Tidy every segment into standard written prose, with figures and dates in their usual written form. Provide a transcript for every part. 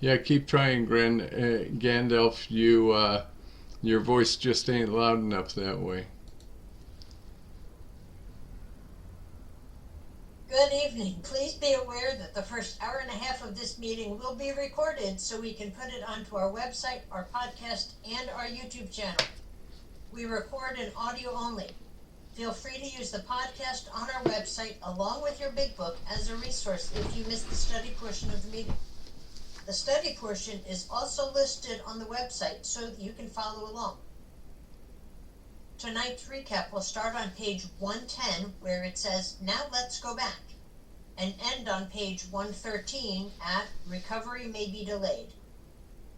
Yeah, keep trying, Gandalf. Your voice just ain't loud enough that way. Good evening. Please be aware that the first hour and a half of this meeting will be recorded so we can put it onto our website, our podcast, and our YouTube channel. We record in audio only. Feel free to use the podcast on our website along with your big book as a resource if you missed the study portion of the meeting. The study portion is also listed on the website so that you can follow along. Tonight's recap will start on page 110 where it says, "Now let's go back," and end on page 113 at "Recovery may be delayed."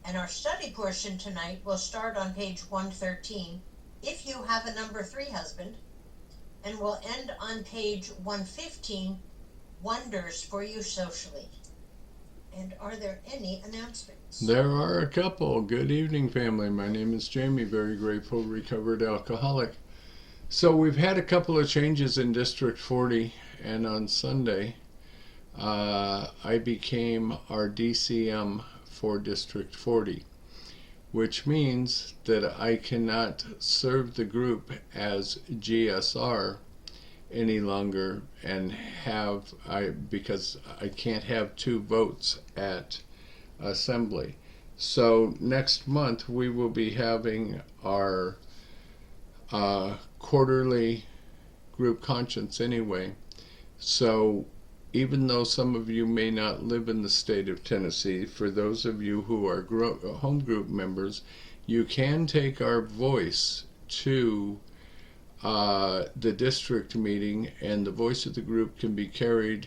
And our study portion tonight will start on page 113, "If you have a number 3 husband," and will end on page 115, "Wonders for you socially." And are there any announcements? There are a couple. Good evening, family. My name is Jamie, very grateful, recovered alcoholic. So we've had a couple of changes in District 40, and on Sunday, I became our DCM for District 40, which means that I cannot serve the group as GSR any longer and because I can't have 2 votes at assembly. So next month we will be having our quarterly group conscience anyway. So even though some of you may not live in the state of Tennessee, for those of you who are home group members, you can take our voice to the district meeting, and the voice of the group can be carried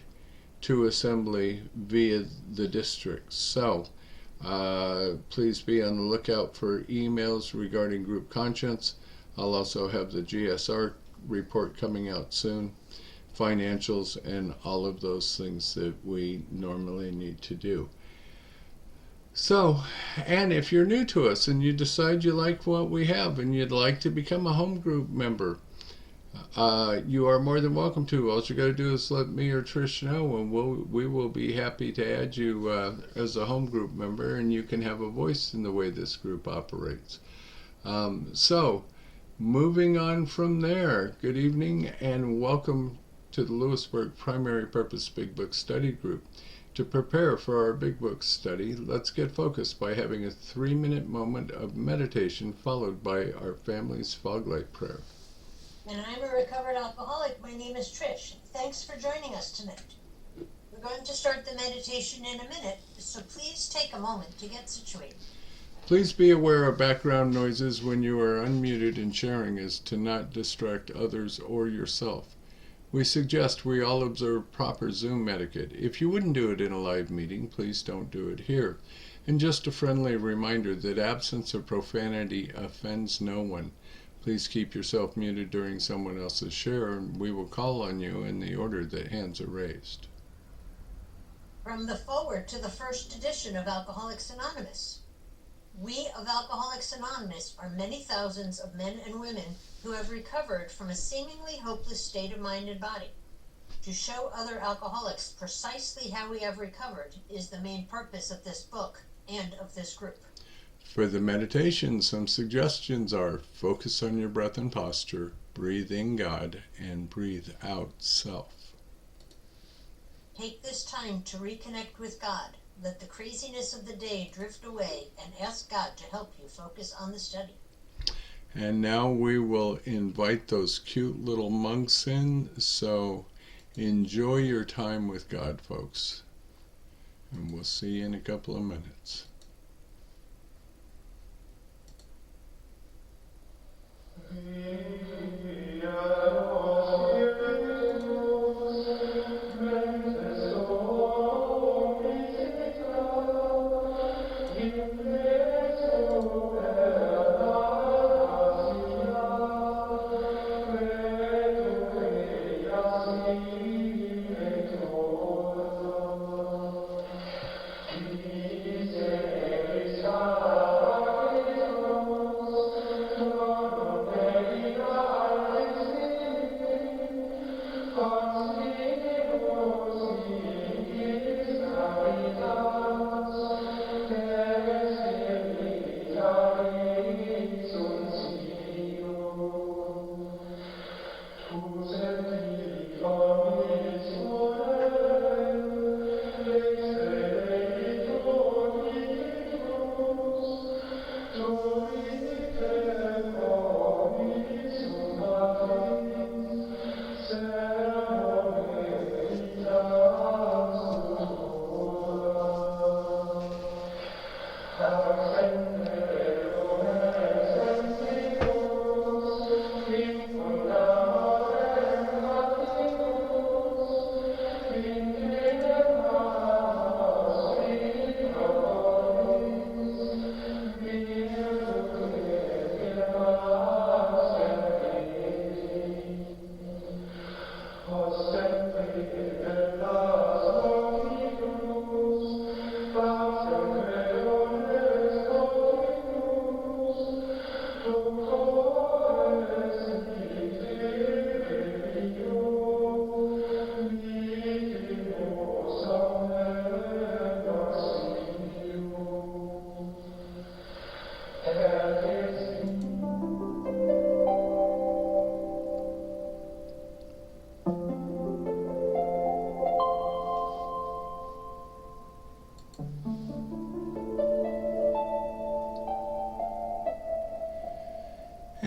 to assembly via the district. So please be on the lookout for emails regarding group conscience. I'll also have the GSR report coming out soon, financials, and all of those things that we normally need to do. So, and if you're new to us and you decide you like what we have and you'd like to become a home group member, you are more than welcome to. All you got to do is let me or Trish know, and we will be happy to add you as a home group member, and you can have a voice in the way this group operates. So, moving on from there, good evening and welcome to the Lewisburg Primary Purpose Big Book Study Group. To prepare for our Big Book study, let's get focused by having a 3-minute moment of meditation followed by our family's fog light prayer. And I'm a recovered alcoholic. My name is Trish. Thanks for joining us tonight. We're going to start the meditation in a minute, so please take a moment to get situated. Please be aware of background noises when you are unmuted and sharing as to not distract others or yourself. We suggest we all observe proper Zoom etiquette. If you wouldn't do it in a live meeting, please don't do it here. And just a friendly reminder that absence of profanity offends no one. Please keep yourself muted during someone else's share, and we will call on you in the order that hands are raised. From the foreword to the first edition of Alcoholics Anonymous. We of Alcoholics Anonymous are many thousands of men and women who have recovered from a seemingly hopeless state of mind and body. To show other alcoholics precisely how we have recovered is the main purpose of this book and of this group. For the meditation, some suggestions are: focus on your breath and posture, breathe in God, and breathe out self. Take this time to reconnect with God. Let the craziness of the day drift away and ask God to help you focus on the study. And now we will invite those cute little monks in, so enjoy your time with God, folks. And we'll see you in a couple of minutes.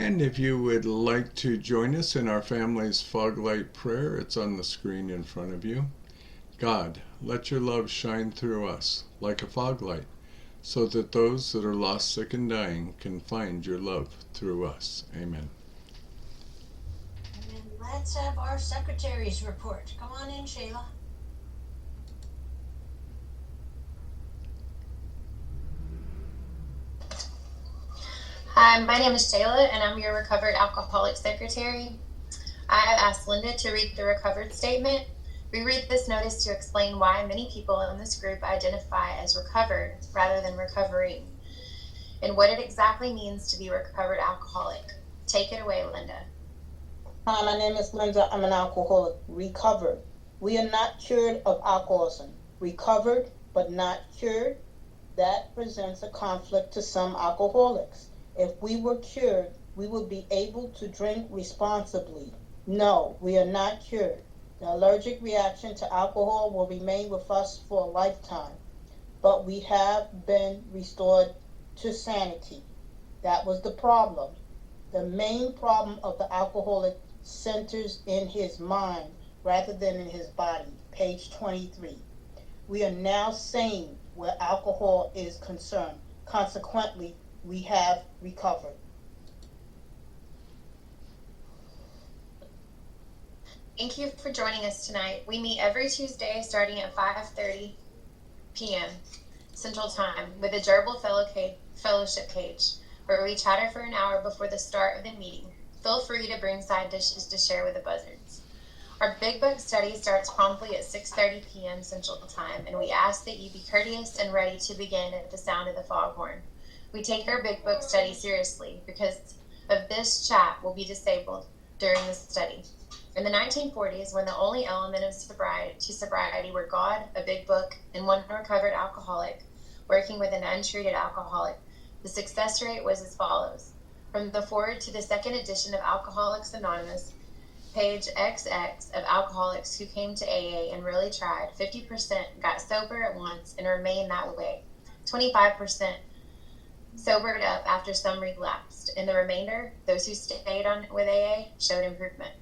And if you would like to join us in our family's fog light prayer, it's on the screen in front of you. God, let your love shine through us like a fog light, so that those that are lost, sick, and dying can find your love through us. Amen. And then let's have our secretary's report. Come on in, Shayla. Hi, my name is Shayla, and I'm your recovered alcoholic secretary. I have asked Linda to read the recovered statement. We read this notice to explain why many people in this group identify as recovered rather than recovering, and what it exactly means to be a recovered alcoholic. Take it away, Linda. Hi, my name is Linda. I'm an alcoholic, recovered. We are not cured of alcoholism. Recovered, but not cured. That presents a conflict to some alcoholics. If we were cured, we would be able to drink responsibly. No, we are not cured. The allergic reaction to alcohol will remain with us for a lifetime, but we have been restored to sanity. That was the problem. The main problem of the alcoholic centers in his mind rather than in his body. Page 23. We are now sane where alcohol is concerned. Consequently, we have recovered. Thank you for joining us tonight. We meet every Tuesday starting at 5:30 p.m. Central Time with a Gerbil Fellowship page, where we chatter for an hour before the start of the meeting. Feel free to bring side dishes to share with the buzzards. Our Big Book study starts promptly at 6:30 p.m. Central Time, and we ask that you be courteous and ready to begin at the sound of the foghorn. We take our Big Book study seriously because of this chat will be disabled during the study. In the 1940s, when the only element of sobriety were God, a Big Book, and one recovered alcoholic working with an untreated alcoholic, the success rate was as follows. From the forward to the second edition of Alcoholics Anonymous, page XX of alcoholics who came to AA and really tried, 50% got sober at once and remained that way. 25% sobered up after some relapsed, and the remainder, those who stayed on with AA, showed improvement.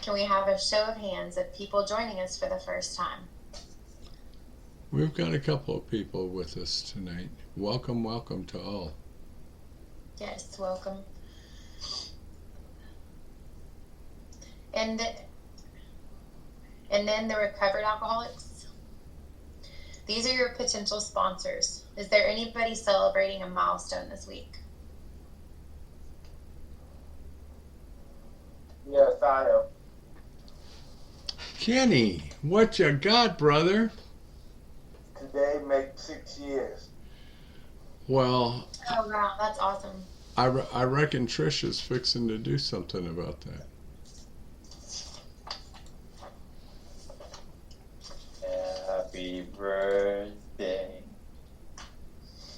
Can we have a show of hands of people joining us for the first time? We've got a couple of people with us tonight. Welcome, welcome to all. Yes, welcome. And then the recovered alcoholics. These are your potential sponsors. Is there anybody celebrating a milestone this week? Yes, I am. Kenny, what you got, brother? Today makes 6 years. Well, Oh, wow, that's awesome. I reckon Trish is fixing to do something about that. Happy birthday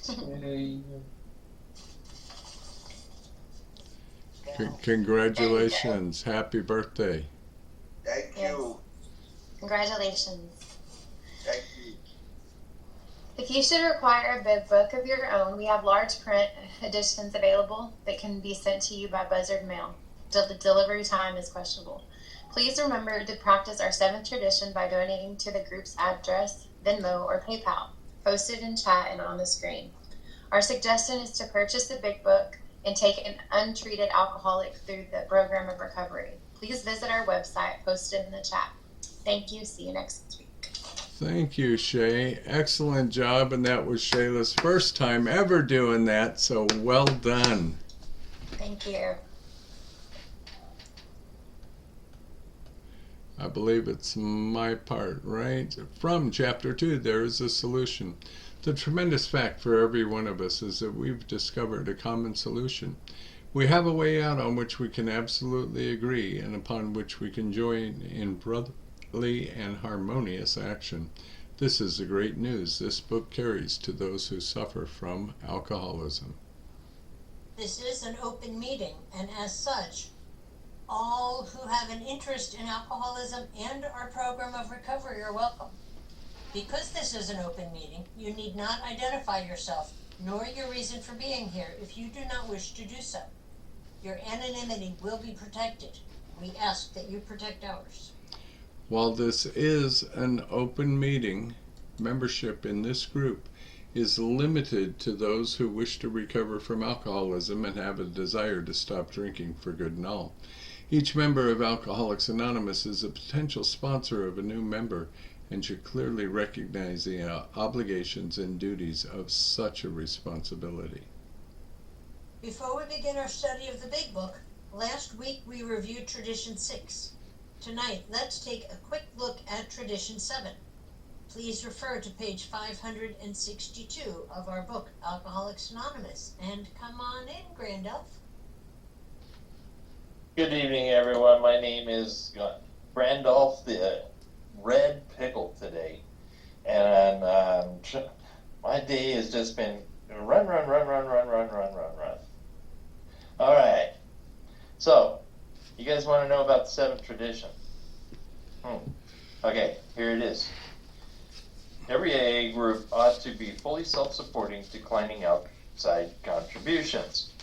to you. Congratulations. Happy birthday. Thank Yes. you. Congratulations. Thank you. If you should require a Big Book of your own, we have large print editions available that can be sent to you by Buzzard Mail. The delivery time is questionable. Please remember to practice our 7th tradition by donating to the group's address, Venmo, or PayPal, posted in chat and on the screen. Our suggestion is to purchase the Big Book and take an untreated alcoholic through the program of recovery. Please visit our website posted in the chat. Thank you. See you next week. Thank you, Shay. Excellent job, and that was Shayla's first time ever doing that, so well done. Thank you. I believe it's my part, right? From chapter 2, there is a solution. The tremendous fact for every one of us is that we've discovered a common solution. We have a way out on which we can absolutely agree and upon which we can join in brotherly and harmonious action. This is the great news this book carries to those who suffer from alcoholism. This is an open meeting, and as such, all who have an interest in alcoholism and our program of recovery are welcome. Because this is an open meeting, you need not identify yourself, nor your reason for being here if you do not wish to do so. Your anonymity will be protected. We ask that you protect ours. While this is an open meeting, membership in this group is limited to those who wish to recover from alcoholism and have a desire to stop drinking for good and all. Each member of Alcoholics Anonymous is a potential sponsor of a new member and should clearly recognize the obligations and duties of such a responsibility. Before we begin our study of the Big Book, last week we reviewed Tradition 6. Tonight, let's take a quick look at Tradition 7. Please refer to page 562 of our book, Alcoholics Anonymous. And come on in, Grand Elf. Good evening, everyone. My name is Randolph the Red Pickle today. And my day has just been run. All right. So, you guys want to know about the seventh tradition? Okay, here it is. Every AA group ought to be fully self-supporting, declining outside contributions.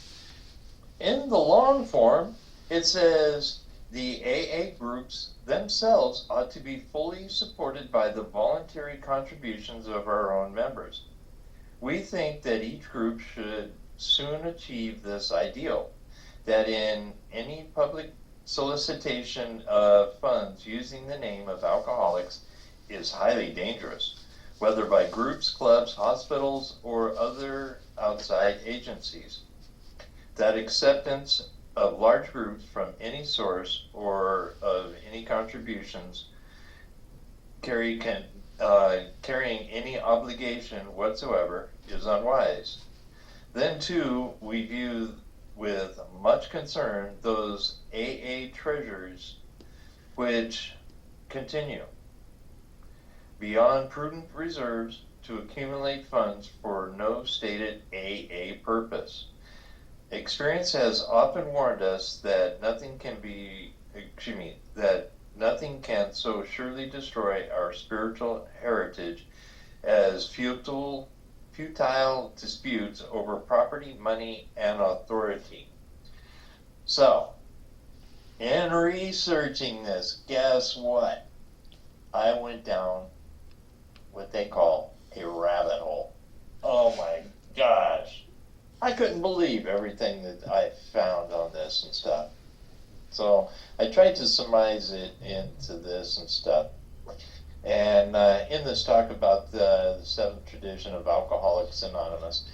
In the long form, it says the AA groups themselves ought to be fully supported by the voluntary contributions of our own members. We think that each group should soon achieve this ideal, that in any public solicitation of funds using the name of alcoholics is highly dangerous, whether by groups, clubs, hospitals, or other outside agencies. That acceptance of large groups from any source or of any contributions carrying any obligation whatsoever is unwise. Then too, we view with much concern those AA treasures which continue beyond prudent reserves to accumulate funds for no stated AA purpose. Experience has often warned us that nothing can so surely destroy our spiritual heritage as futile disputes over property, money, and authority. So, in researching this, guess what? I went down what they call a rabbit hole. Oh my gosh. I couldn't believe everything that I found on this and stuff. So I tried to surmise it into this and stuff. And in this talk about the seventh tradition of Alcoholics Anonymous,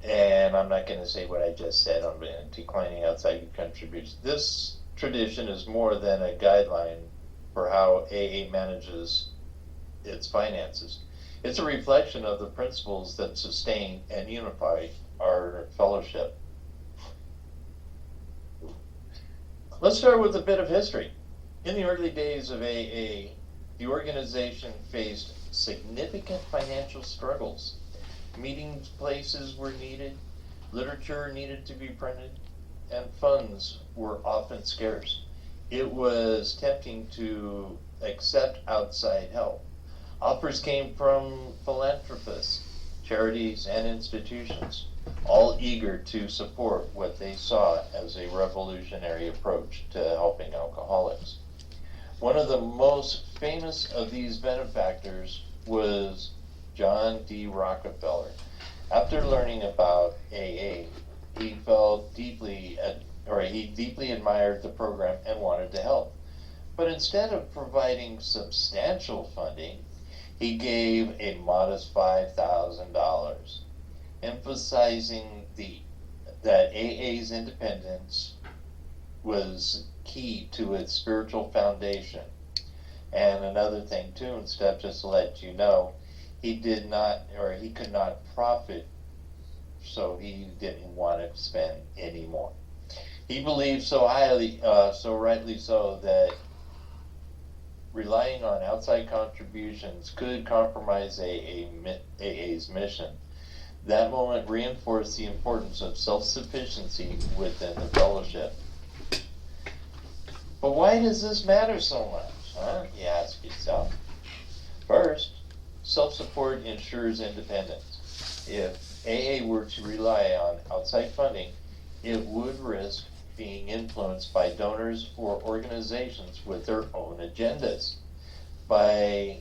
and I'm not going to say what I just said on declining outside contributions. This tradition is more than a guideline for how AA manages its finances. It's a reflection of the principles that sustain and unify our fellowship. Let's start with a bit of history. In the early days of AA, the organization faced significant financial struggles. Meeting places were needed, literature needed to be printed, and funds were often scarce. It was tempting to accept outside help. Offers came from philanthropists, charities, and institutions, all eager to support what they saw as a revolutionary approach to helping alcoholics. One of the most famous of these benefactors was John D. Rockefeller. After learning about AA, he deeply admired the program and wanted to help. But instead of providing substantial funding, he gave a modest $5,000, emphasizing that AA's independence was key to its spiritual foundation. And another thing too, and Steph, just to let you know, he could not profit, so he didn't want to spend any more. He believed so rightly so, that relying on outside contributions could compromise AA's mission. That moment reinforced the importance of self-sufficiency within the fellowship. But why does this matter so much, huh? You ask yourself. First, self-support ensures independence. If AA were to rely on outside funding, it would risk being influenced by donors or organizations with their own agendas. By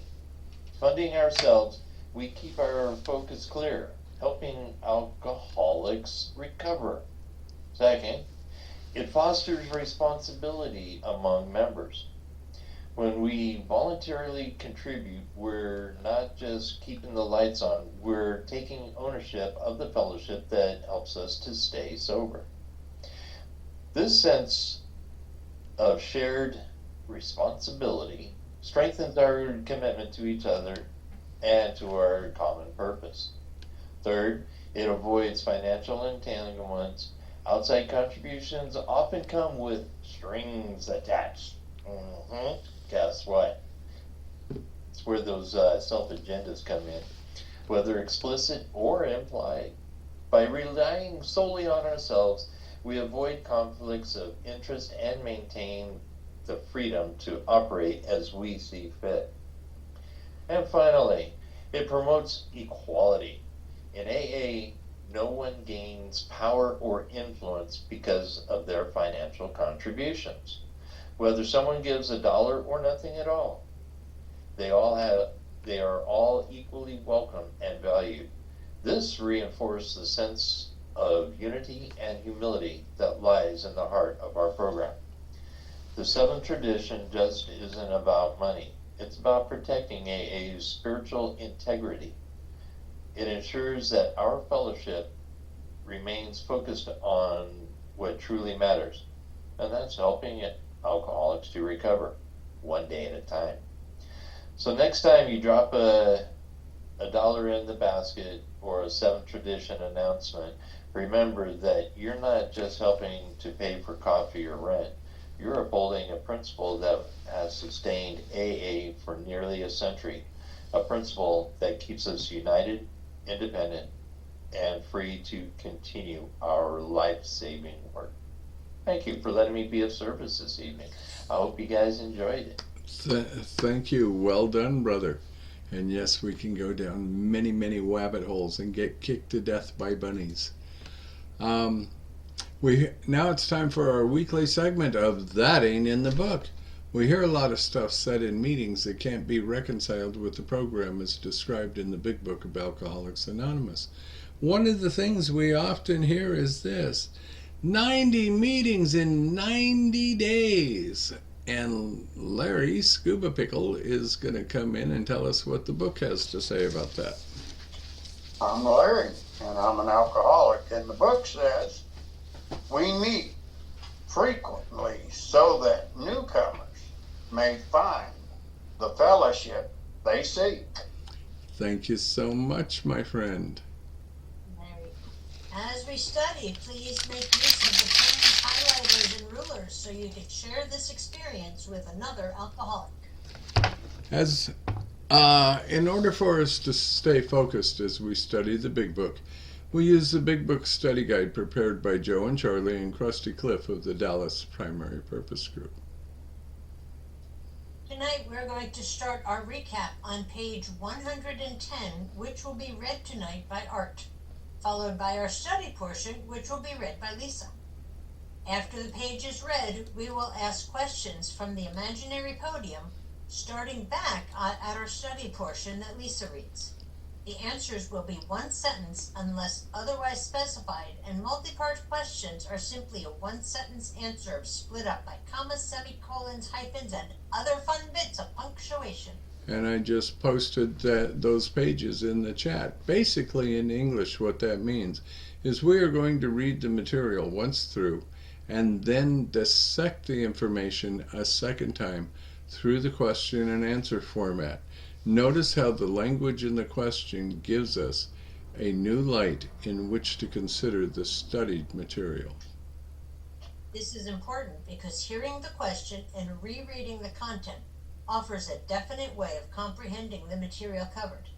funding ourselves, we keep our focus clear, helping alcoholics recover. Second, it fosters responsibility among members. When we voluntarily contribute, we're not just keeping the lights on, we're taking ownership of the fellowship that helps us to stay sober. This sense of shared responsibility strengthens our commitment to each other and to our common purpose. Third, it avoids financial entanglements. Outside contributions often come with strings attached. Guess what? It's where those self-agendas come in, whether explicit or implied. By relying solely on ourselves, we avoid conflicts of interest and maintain the freedom to operate as we see fit. And finally, it promotes equality. In AA, no one gains power or influence because of their financial contributions. Whether someone gives $1 or nothing at all, they are all equally welcome and valued. This reinforces the sense of unity and humility that lies in the heart of our program. The seventh tradition just isn't about money. It's about protecting AA's spiritual integrity. It ensures that our fellowship remains focused on what truly matters, and that's helping alcoholics to recover one day at a time. So next time you drop a dollar in the basket or a seventh tradition announcement, remember that you're not just helping to pay for coffee or rent. You're upholding a principle that has sustained AA for nearly a century, a principle that keeps us united, independent, and free to continue our life-saving work. Thank you for letting me be of service this evening. I hope you guys enjoyed it. Thank you. Well done, brother. And yes, we can go down many, many rabbit holes and get kicked to death by bunnies. Now it's time for our weekly segment of That Ain't in the Book. We hear a lot of stuff said in meetings that can't be reconciled with the program as described in the Big Book of Alcoholics Anonymous. One of the things we often hear is this: 90 meetings in 90 days. And Larry Scuba Pickle is going to come in and tell us what the book has to say about that. I'm Larry, and I'm an alcoholic, and the book says we meet frequently so that newcomers may find the fellowship they seek. Thank you so much, my friend. As we study, please make use of the pens, highlighters, and rulers so you can share this experience with another alcoholic. In order for us to stay focused as we study the Big Book, we use the Big Book study guide prepared by Joe and Charlie and Krusty Cliff of the Dallas Primary Purpose Group. Tonight we're going to start our recap on page 110, which will be read tonight by Art, followed by our study portion, which will be read by Lisa. After the page is read, we will ask questions from the imaginary podium, starting back at our study portion that Lisa reads. The answers will be one sentence unless otherwise specified, and multi-part questions are simply a one-sentence answer split up by commas, semicolons, hyphens, and other fun bits of punctuation. And I just posted those pages in the chat. Basically, in English, what that means is we are going to read the material once through and then dissect the information a second time through the question and answer format. Notice how the language in the question gives us a new light in which to consider the studied material. This is important because hearing the question and rereading the content offers a definite way of comprehending the material covered.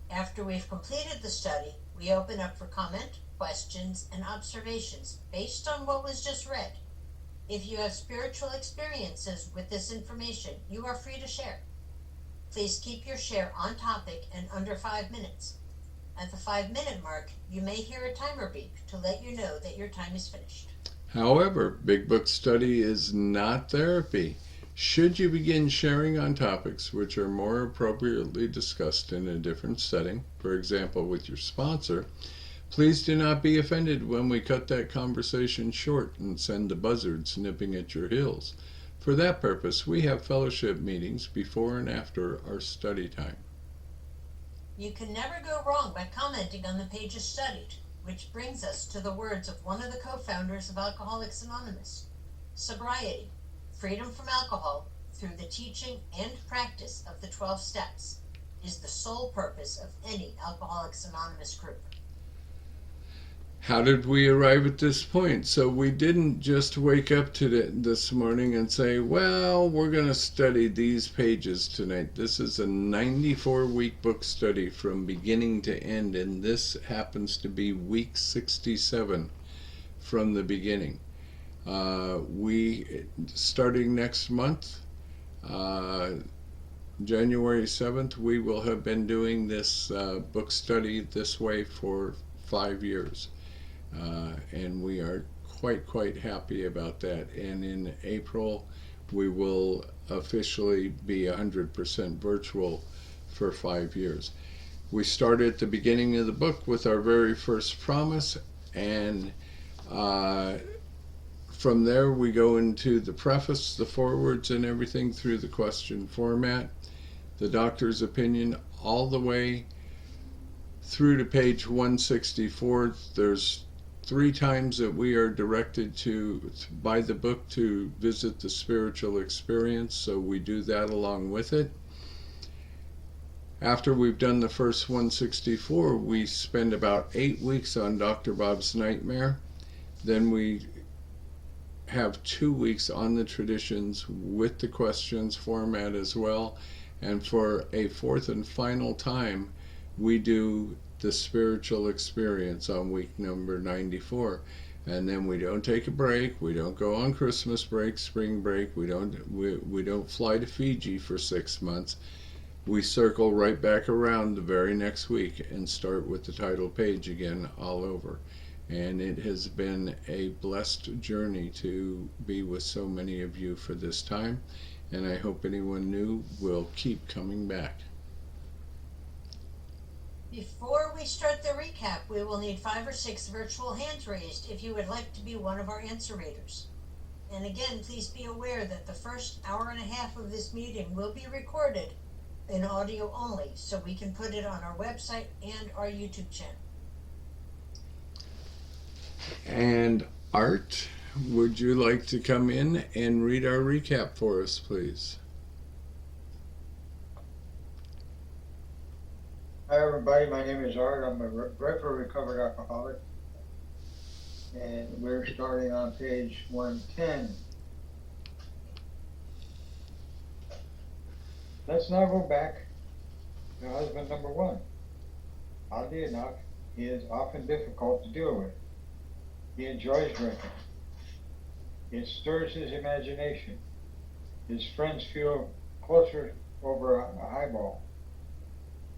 After we've completed the study, we open up for comment, questions, and observations based on what was just read. If you have spiritual experiences with this information, you are free to share. Please keep your share on topic and under 5 minutes. At the 5-minute mark, you may hear a timer beep to let you know that your time is finished. However, Big Book study is not therapy. Should you begin sharing on topics which are more appropriately discussed in a different setting, for example with your sponsor, please do not be offended when we cut that conversation short and send the buzzards nipping at your heels. For that purpose, we have fellowship meetings before and after our study time. You can never go wrong by commenting on the pages studied, which brings us to the words of one of the co-founders of Alcoholics Anonymous. Sobriety, freedom from alcohol, through the teaching and practice of the 12 steps, is the sole purpose of any Alcoholics Anonymous group. How did we arrive at this point? So we didn't just wake up to this morning and say, well, we're going to study these pages tonight. This is a 94-week book study from beginning to end, and this happens to be week 67 from the beginning. Starting next month, January 7th, we will have been doing this book study this way for 5 years. And we are quite happy about that. And in April, we will officially be 100% virtual for 5 years. We started at the beginning of the book with our very first promise, and from there we go into the preface, the forewords, and everything through the question format, the doctor's opinion, all the way through to page 164. There's 3 times that we are directed by the book to visit the spiritual experience, so we do that along with it. After we've done the first 164, we spend about 8 weeks on Dr. Bob's Nightmare. Then we have 2 weeks on the traditions with the questions format as well. And for a 4th and final time, we do the spiritual experience on week number 94. And then we don't take a break, we don't go on Christmas break, spring break, we don't fly to Fiji for 6 months. We circle right back around the very next week and start with the title page again all over. And it has been a blessed journey to be with so many of you for this time, and I hope anyone new will keep coming back. Before we start the recap, we will need 5 or 6 virtual hands raised if you would like to be one of our answer readers. And again, please be aware that the first hour and a half of this meeting will be recorded in audio only, so we can put it on our website and our YouTube channel. And Art, would you like to come in and read our recap for us, please? Hi everybody, my name is Art. I'm a recovered alcoholic, and we're starting on page 110. Let's now go back to husband number 1. Oddly enough, he is often difficult to deal with. He enjoys drinking. It stirs his imagination. His friends feel closer over a highball.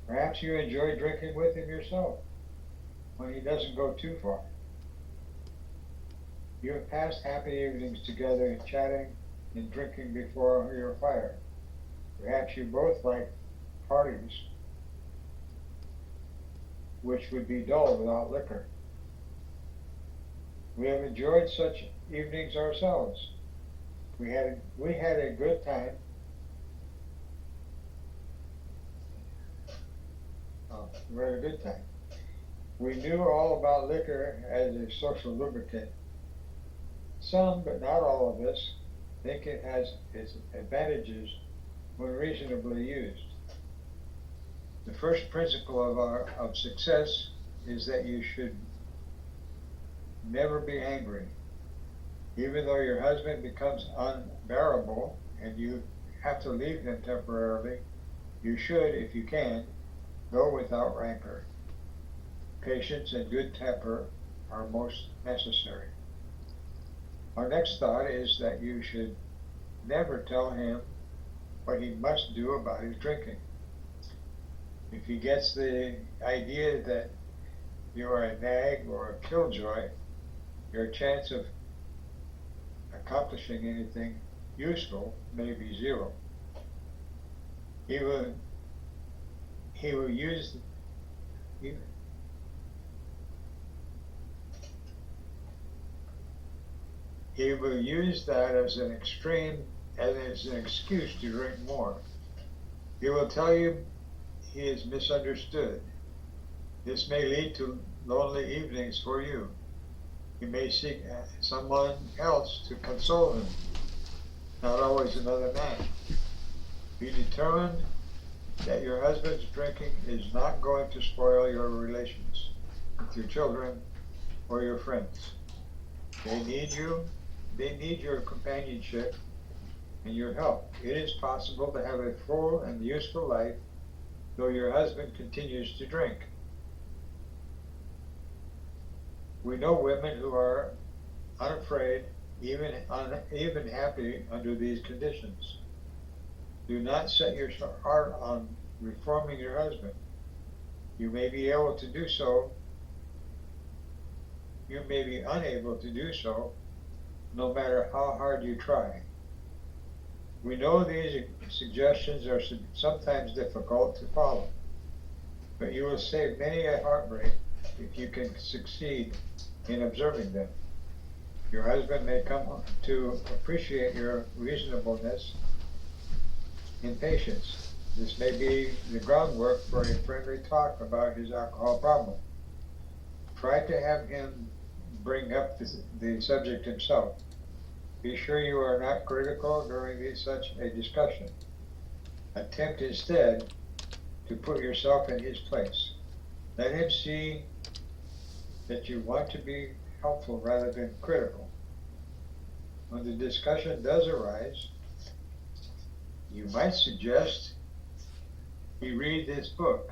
Perhaps you enjoy drinking with him yourself when he doesn't go too far. You have passed happy evenings together, chatting and drinking before your fire. Perhaps you both like parties, which would be dull without liquor. We have enjoyed such evenings ourselves. We had a good time. We had a good time. We knew all about liquor as a social lubricant. Some, but not all of us, think it has its advantages when reasonably used. The first principle of success is that you should never be angry. Even though your husband becomes unbearable and you have to leave him temporarily, you should, if you can, go without rancor. Patience and good temper are most necessary. Our next thought is that you should never tell him what he must do about his drinking. If he gets the idea that you are a nag or a killjoy, your chance of accomplishing anything useful may be zero. He will use that as an excuse to drink more. He will tell you he is misunderstood. This may lead to lonely evenings for you. He may seek someone else to console him, not always another man. Be determined that your husband's drinking is not going to spoil your relations with your children or your friends. They need you. They need your companionship and your help. It is possible to have a full and useful life though your husband continues to drink. We know women who are unafraid, even happy under these conditions. Do not set your heart on reforming your husband. You may be able to do so. You may be unable to do so, no matter how hard you try. We know these suggestions are sometimes difficult to follow, but you will save many a heartbreak if you can succeed in observing them. Your husband may come to appreciate your reasonableness and patience. This may be the groundwork for a friendly talk about his alcohol problem. Try to have him bring up the subject himself. Be sure you are not critical during such a discussion. Attempt instead to put yourself in his place. Let him see that you want to be helpful rather than critical. When the discussion does arise, you might suggest he read this book,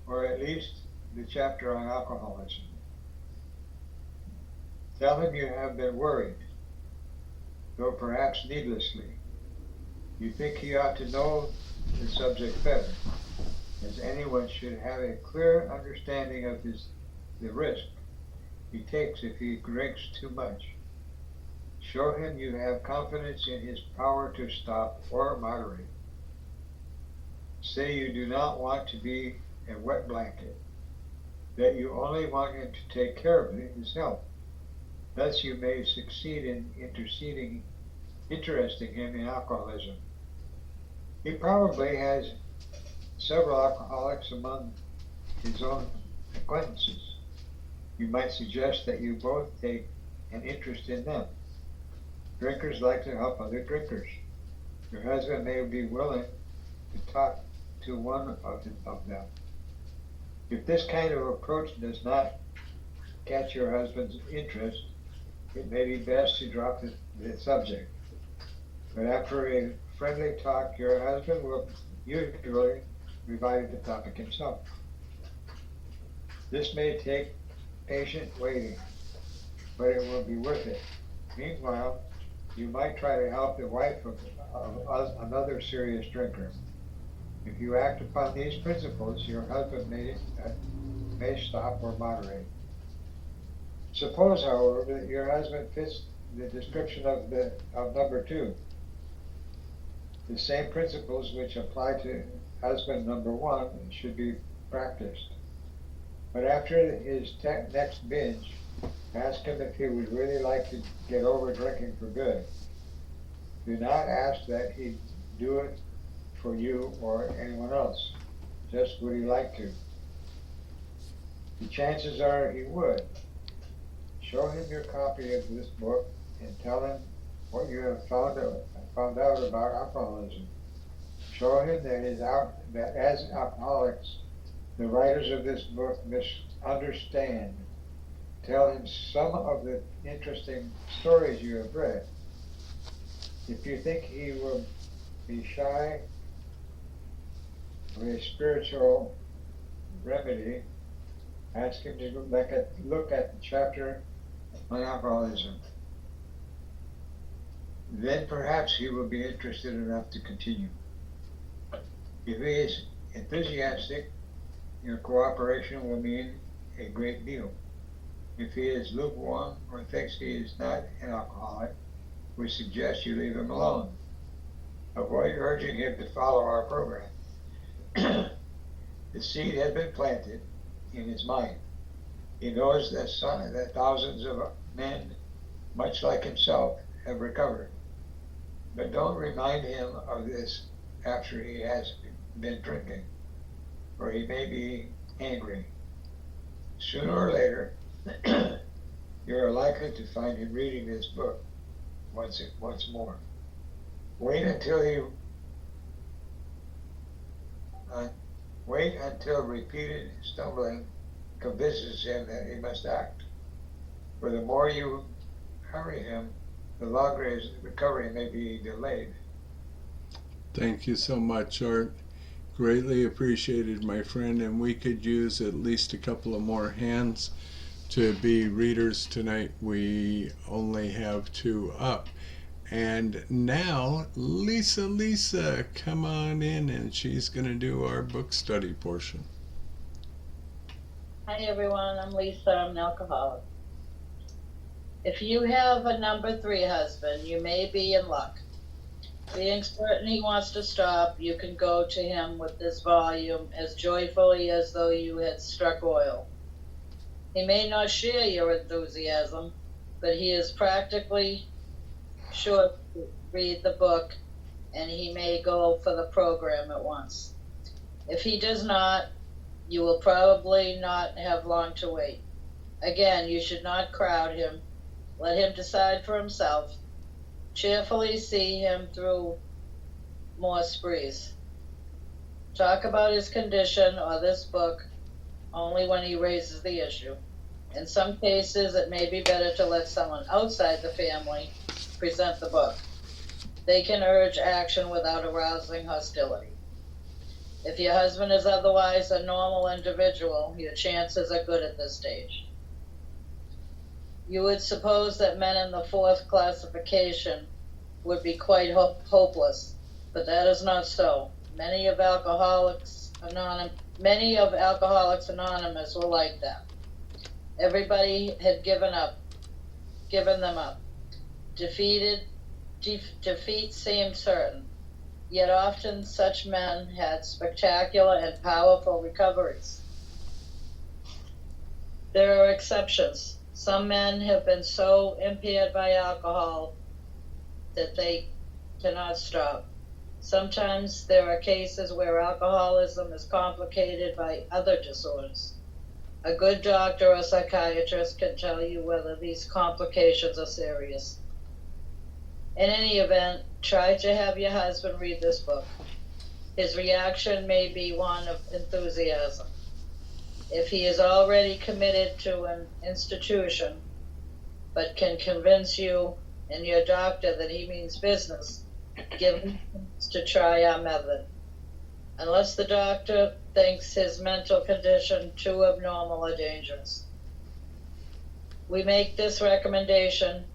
or at least the chapter on alcoholism. Tell him you have been worried, though perhaps needlessly. You think he ought to know the subject better, as anyone should have a clear understanding of the risk he takes if he drinks too much. Show him you have confidence in his power to stop or moderate. Say you do not want to be a wet blanket, that you only want him to take care of his health. Thus you may succeed in interesting him in alcoholism. He probably has several alcoholics among his own acquaintances. You might suggest that you both take an interest in them. Drinkers like to help other drinkers. Your husband may be willing to talk to one of them. If this kind of approach does not catch your husband's interest, it may be best to drop the subject. But after a friendly talk, your husband will usually revive the topic himself. This may take patient waiting, but it will be worth it. Meanwhile, you might try to help the wife of another serious drinker. If you act upon these principles, your husband may stop or moderate. Suppose, however, that your husband fits the description of number 2. The same principles which apply to husband number 1 should be practiced. But after his next binge, ask him if he would really like to get over drinking for good. Do not ask that he do it for you or anyone else. Just would he like to? The chances are he would. Show him your copy of this book and tell him what you have found out about alcoholism. Show him that as alcoholics, the writers of this book misunderstand. Tell him some of the interesting stories you have read. If you think he will be shy of a spiritual remedy, ask him to look at the chapter on alcoholism. Then perhaps he will be interested enough to continue. If he is enthusiastic, your cooperation will mean a great deal. If he is lukewarm or thinks he is not an alcoholic, we suggest you leave him alone. Avoid urging him to follow our program. The seed has been planted in his mind. He knows that thousands of men, much like himself, have recovered. But don't remind him of this after he has been drinking, or he may be angry. Sooner or later, you are likely to find him reading this book once more. Wait until repeated stumbling convinces him that he must act. For the more you hurry him, the longer his recovery may be delayed. Thank you so much, Art. Greatly appreciated, my friend, and we could use at least a couple of more hands to be readers tonight. We only have 2 up. And now, Lisa, come on in, and she's going to do our book study portion. Hi everyone, I'm Lisa, I'm an alcoholic. If you have a number 3 husband, you may be in luck. Being certain he wants to stop, you can go to him with this volume as joyfully as though you had struck oil. He may not share your enthusiasm, but he is practically sure to read the book, and he may go for the program at once. If he does not, you will probably not have long to wait. Again, you should not crowd him. Let him decide for himself. Cheerfully see him through more sprees. Talk about his condition or this book only when he raises the issue. In some cases, it may be better to let someone outside the family present the book. They can urge action without arousing hostility. If your husband is otherwise a normal individual, your chances are good at this stage. You would suppose that men in the 4th classification would be quite hopeless, but that is not so. Many of Alcoholics Anonymous were like that. Everybody had given them up. Defeat seemed certain, yet often such men had spectacular and powerful recoveries. There are exceptions. Some men have been so impaired by alcohol that they cannot stop. Sometimes there are cases where alcoholism is complicated by other disorders. A good doctor or psychiatrist can tell you whether these complications are serious. In any event, try to have your husband read this book. His reaction may be one of enthusiasm. If he is already committed to an institution, but can convince you and your doctor that he means business, give him a chance to try our method. Unless the doctor thinks his mental condition too abnormal or dangerous. We make this recommendation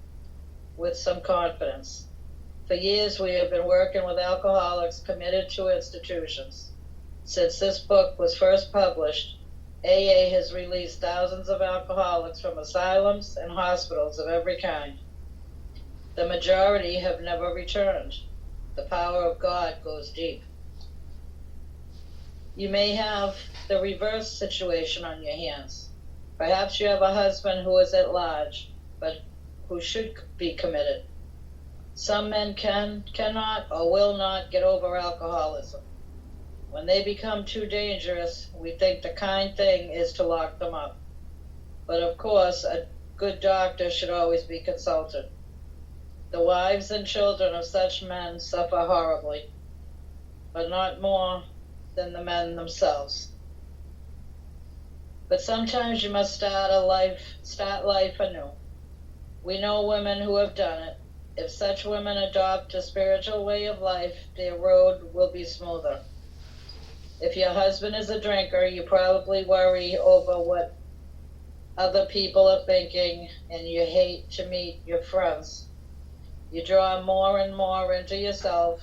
with some confidence. For years we have been working with alcoholics committed to institutions. Since this book was first published, AA has released thousands of alcoholics from asylums and hospitals of every kind. The majority have never returned. The power of God goes deep. You may have the reverse situation on your hands. Perhaps you have a husband who is at large, but who should be committed. Some men cannot, or will not get over alcoholism. When they become too dangerous, we think the kind thing is to lock them up. But of course, a good doctor should always be consulted. The wives and children of such men suffer horribly, but not more than the men themselves. But sometimes you must start life anew. We know women who have done it. If such women adopt a spiritual way of life, their road will be smoother. If your husband is a drinker, you probably worry over what other people are thinking, and you hate to meet your friends. You draw more and more into yourself,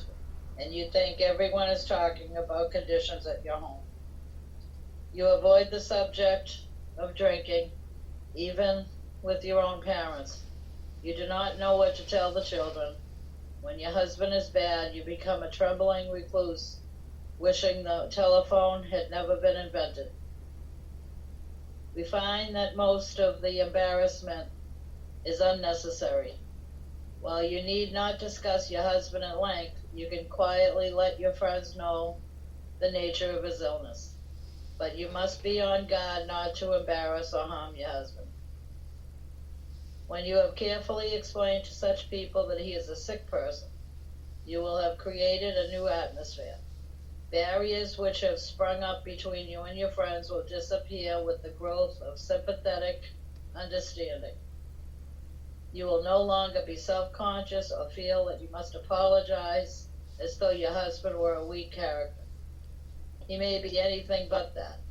and you think everyone is talking about conditions at your home. You avoid the subject of drinking, even with your own parents. You do not know what to tell the children. When your husband is bad, you become a trembling recluse, wishing the telephone had never been invented. We find that most of the embarrassment is unnecessary. While you need not discuss your husband at length, you can quietly let your friends know the nature of his illness. But you must be on guard not to embarrass or harm your husband. When you have carefully explained to such people that he is a sick person, you will have created a new atmosphere. Barriers which have sprung up between you and your friends will disappear with the growth of sympathetic understanding. You will no longer be self-conscious or feel that you must apologize as though your husband were a weak character. He may be anything but that.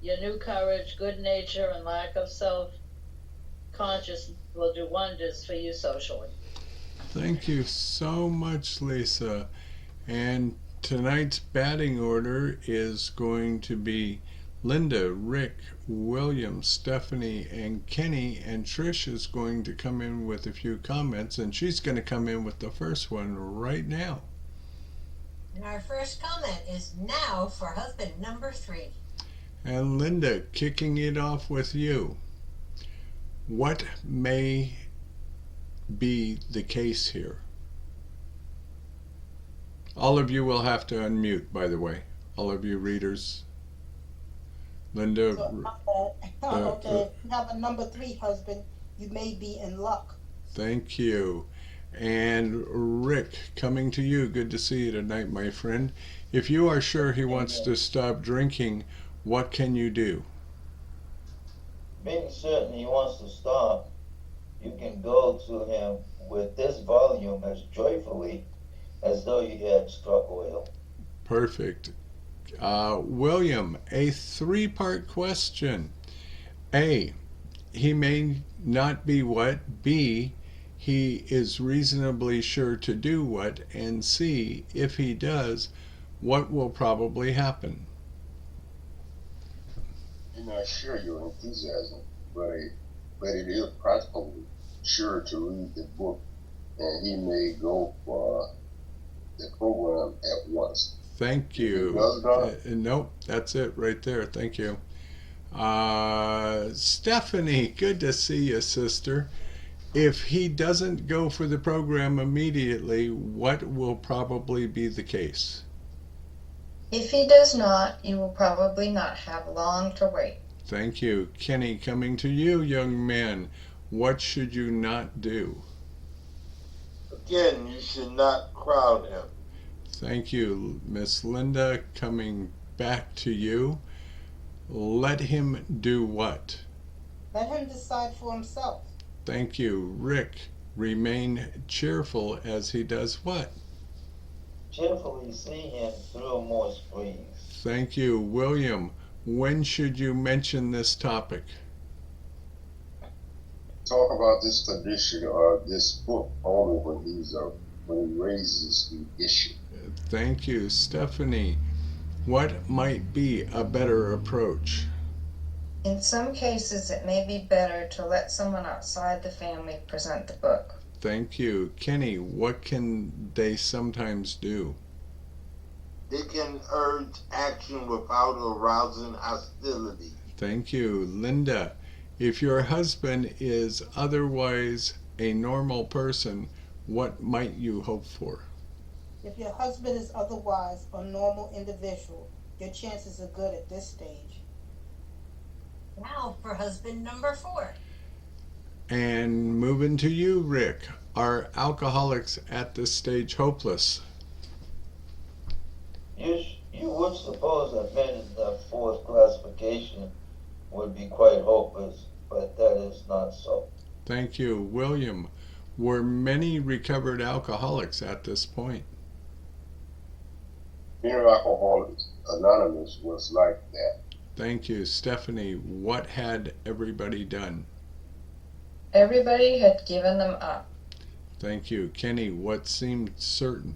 Your new courage, good nature, and lack of self-consciousness will do wonders for you socially. Thank you so much, Lisa. And tonight's batting order is going to be Linda, Rick, William, Stephanie, and Kenny, and Trish is going to come in with a few comments, and she's going to come in with the first one right now. And our first comment is now for husband number 3. And Linda, kicking it off with you. What may be the case here? All of you will have to unmute, by the way. All of you readers. Linda. Okay, you have a number 3 husband, you may be in luck. Thank you. And Rick, coming to you. Good to see you tonight, my friend. If you are sure he wants to stop drinking, what can you do? Being certain he wants to stop, you can go to him with this volume as joyfully as though you had struck oil. Perfect. William, a 3-part question. A, he may not be what? B, he is reasonably sure to do what? And C, if he does, what will probably happen? You're not sure your enthusiasm, but it is practically sure to read the book, and he may go for the program at once. Thank you. Nope, that's it right there. Thank you. Stephanie, good to see you, sister. If he doesn't go for the program immediately, what will probably be the case? If he does not, you will probably not have long to wait. Thank you. Kenny, coming to you, young man. What should you not do? Again, you should not crowd him. Thank you. Miss Linda, coming back to you. Let him do what? Let him decide for himself. Thank you. Rick, remain cheerful as he does what? Cheerfully see him through more sprees. Thank you. William, when should you mention this topic? Talk about this condition or this book only when he raises the issue. Thank you. Stephanie, what might be a better approach? In some cases, it may be better to let someone outside the family present the book. Thank you. Kenny, what can they sometimes do? They can urge action without arousing hostility. Thank you. Linda, if your husband is otherwise a normal person, what might you hope for? If your husband is otherwise a normal individual, your chances are good at this stage. Now for husband number 4. And moving to you, Rick. Are alcoholics at this stage hopeless? You would suppose that men in the 4th classification would be quite hopeless, but that is not so. Thank you. William, were many recovered alcoholics at this point? Being Alcoholics Anonymous was like that. Thank you. Stephanie, what had everybody done? Everybody had given them up. Thank you. Kenny, what seemed certain?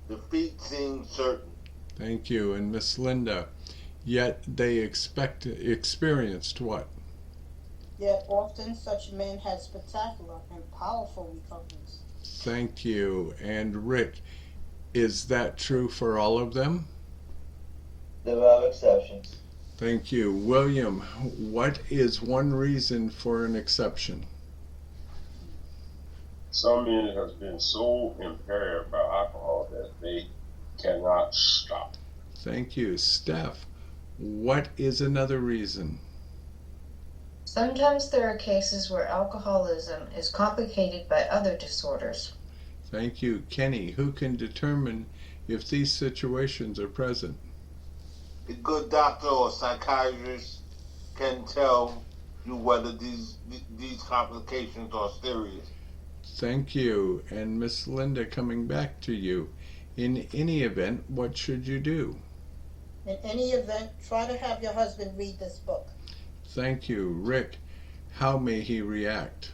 Defeat seemed certain. Thank you. And Miss Linda, yet they experienced what? Yet often such men had spectacular and powerful recoveries. Thank you. And Rick, is that true for all of them? There are exceptions. Thank you. William, what is one reason for an exception? Some men have been so impaired by alcohol that they cannot stop. Thank you. Steph, what is another reason? Sometimes there are cases where alcoholism is complicated by other disorders. Thank you. Kenny, who can determine if these situations are present? A good doctor or psychiatrist can tell you whether these complications are serious. Thank you. And Miss Linda, coming back to you. In any event, what should you do? In any event, try to have your husband read this book. Thank you. Rick, how may he react?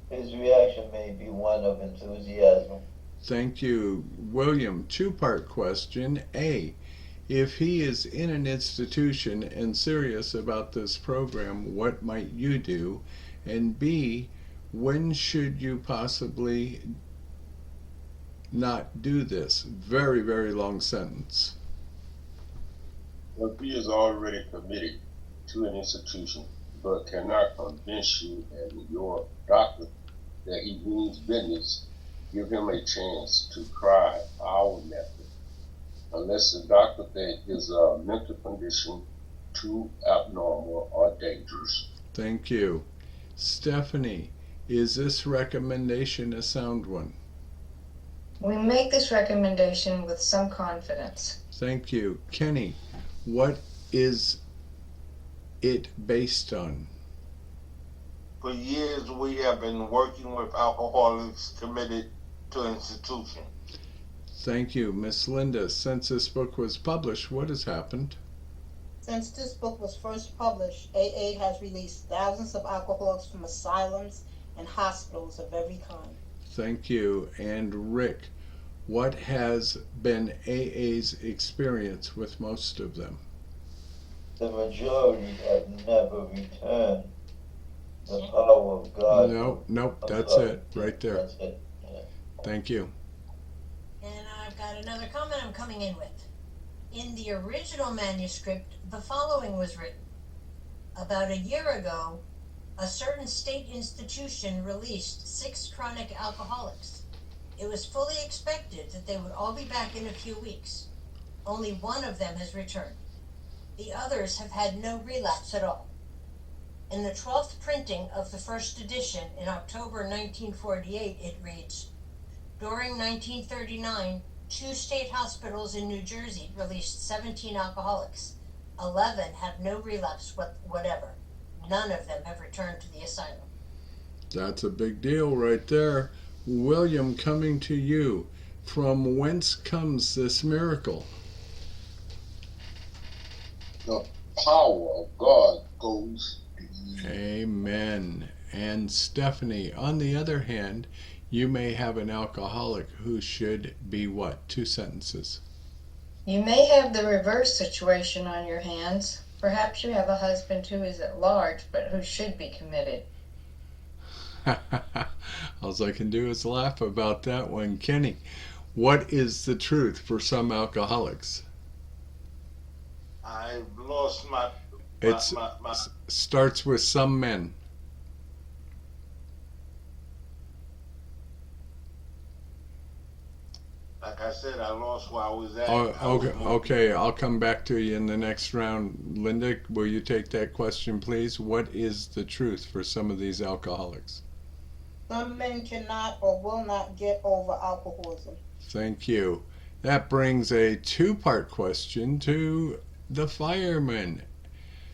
His reaction may be one of enthusiasm. Thank you. William, two-part question. A, if he is in an institution and serious about this program, what might you do? And B, when should you possibly not do this? Very, very long sentence. If he is already committed to an institution but cannot convince you and your doctor that he means business, give him a chance to try our method. Unless the doctor thinks his mental condition too abnormal or dangerous. Thank you. Stephanie, is this recommendation a sound one? We make this recommendation with some confidence. Thank you. Kenny, what is it based on? For years, we have been working with alcoholics committed to institution. Thank you. Miss Linda, since this book was published, what has happened? Since this book was first published, AA has released thousands of alcoholics from asylums and hospitals of every kind. Thank you. And Rick, what has been AA's experience with most of them? The majority have never returned. The power of God. Nope, that's it, right there. That's it. Yeah. Thank you. And I've got another comment I'm coming in with. In the original manuscript, the following was written. About a year ago, a certain state institution released 6 chronic alcoholics. It was fully expected that they would all be back in a few weeks. Only one of them has returned. The others have had no relapse at all. In the 12th printing of the first edition in October 1948, it reads, during 1939, 2 state hospitals in New Jersey released 17 alcoholics. 11 have no relapse whatever. None of them have returned to the asylum. That's a big deal right there. William, coming to you. From whence comes this miracle? The power of God goes beyond. Amen. And Stephanie, on the other hand, you may have an alcoholic who should be what? 2 sentences. You may have the reverse situation on your hands. Perhaps you have a husband who is at large, but who should be committed. All I can do is laugh about that one. Kenny, what is the truth for some alcoholics? I've lost my starts with some men. like I said, I lost where I was at. Okay, I'll come back to you in the next round. Linda, will you take that question, please? What is the truth for some of these alcoholics? Some men cannot or will not get over alcoholism. Thank you. That brings a 2-part question to the firemen.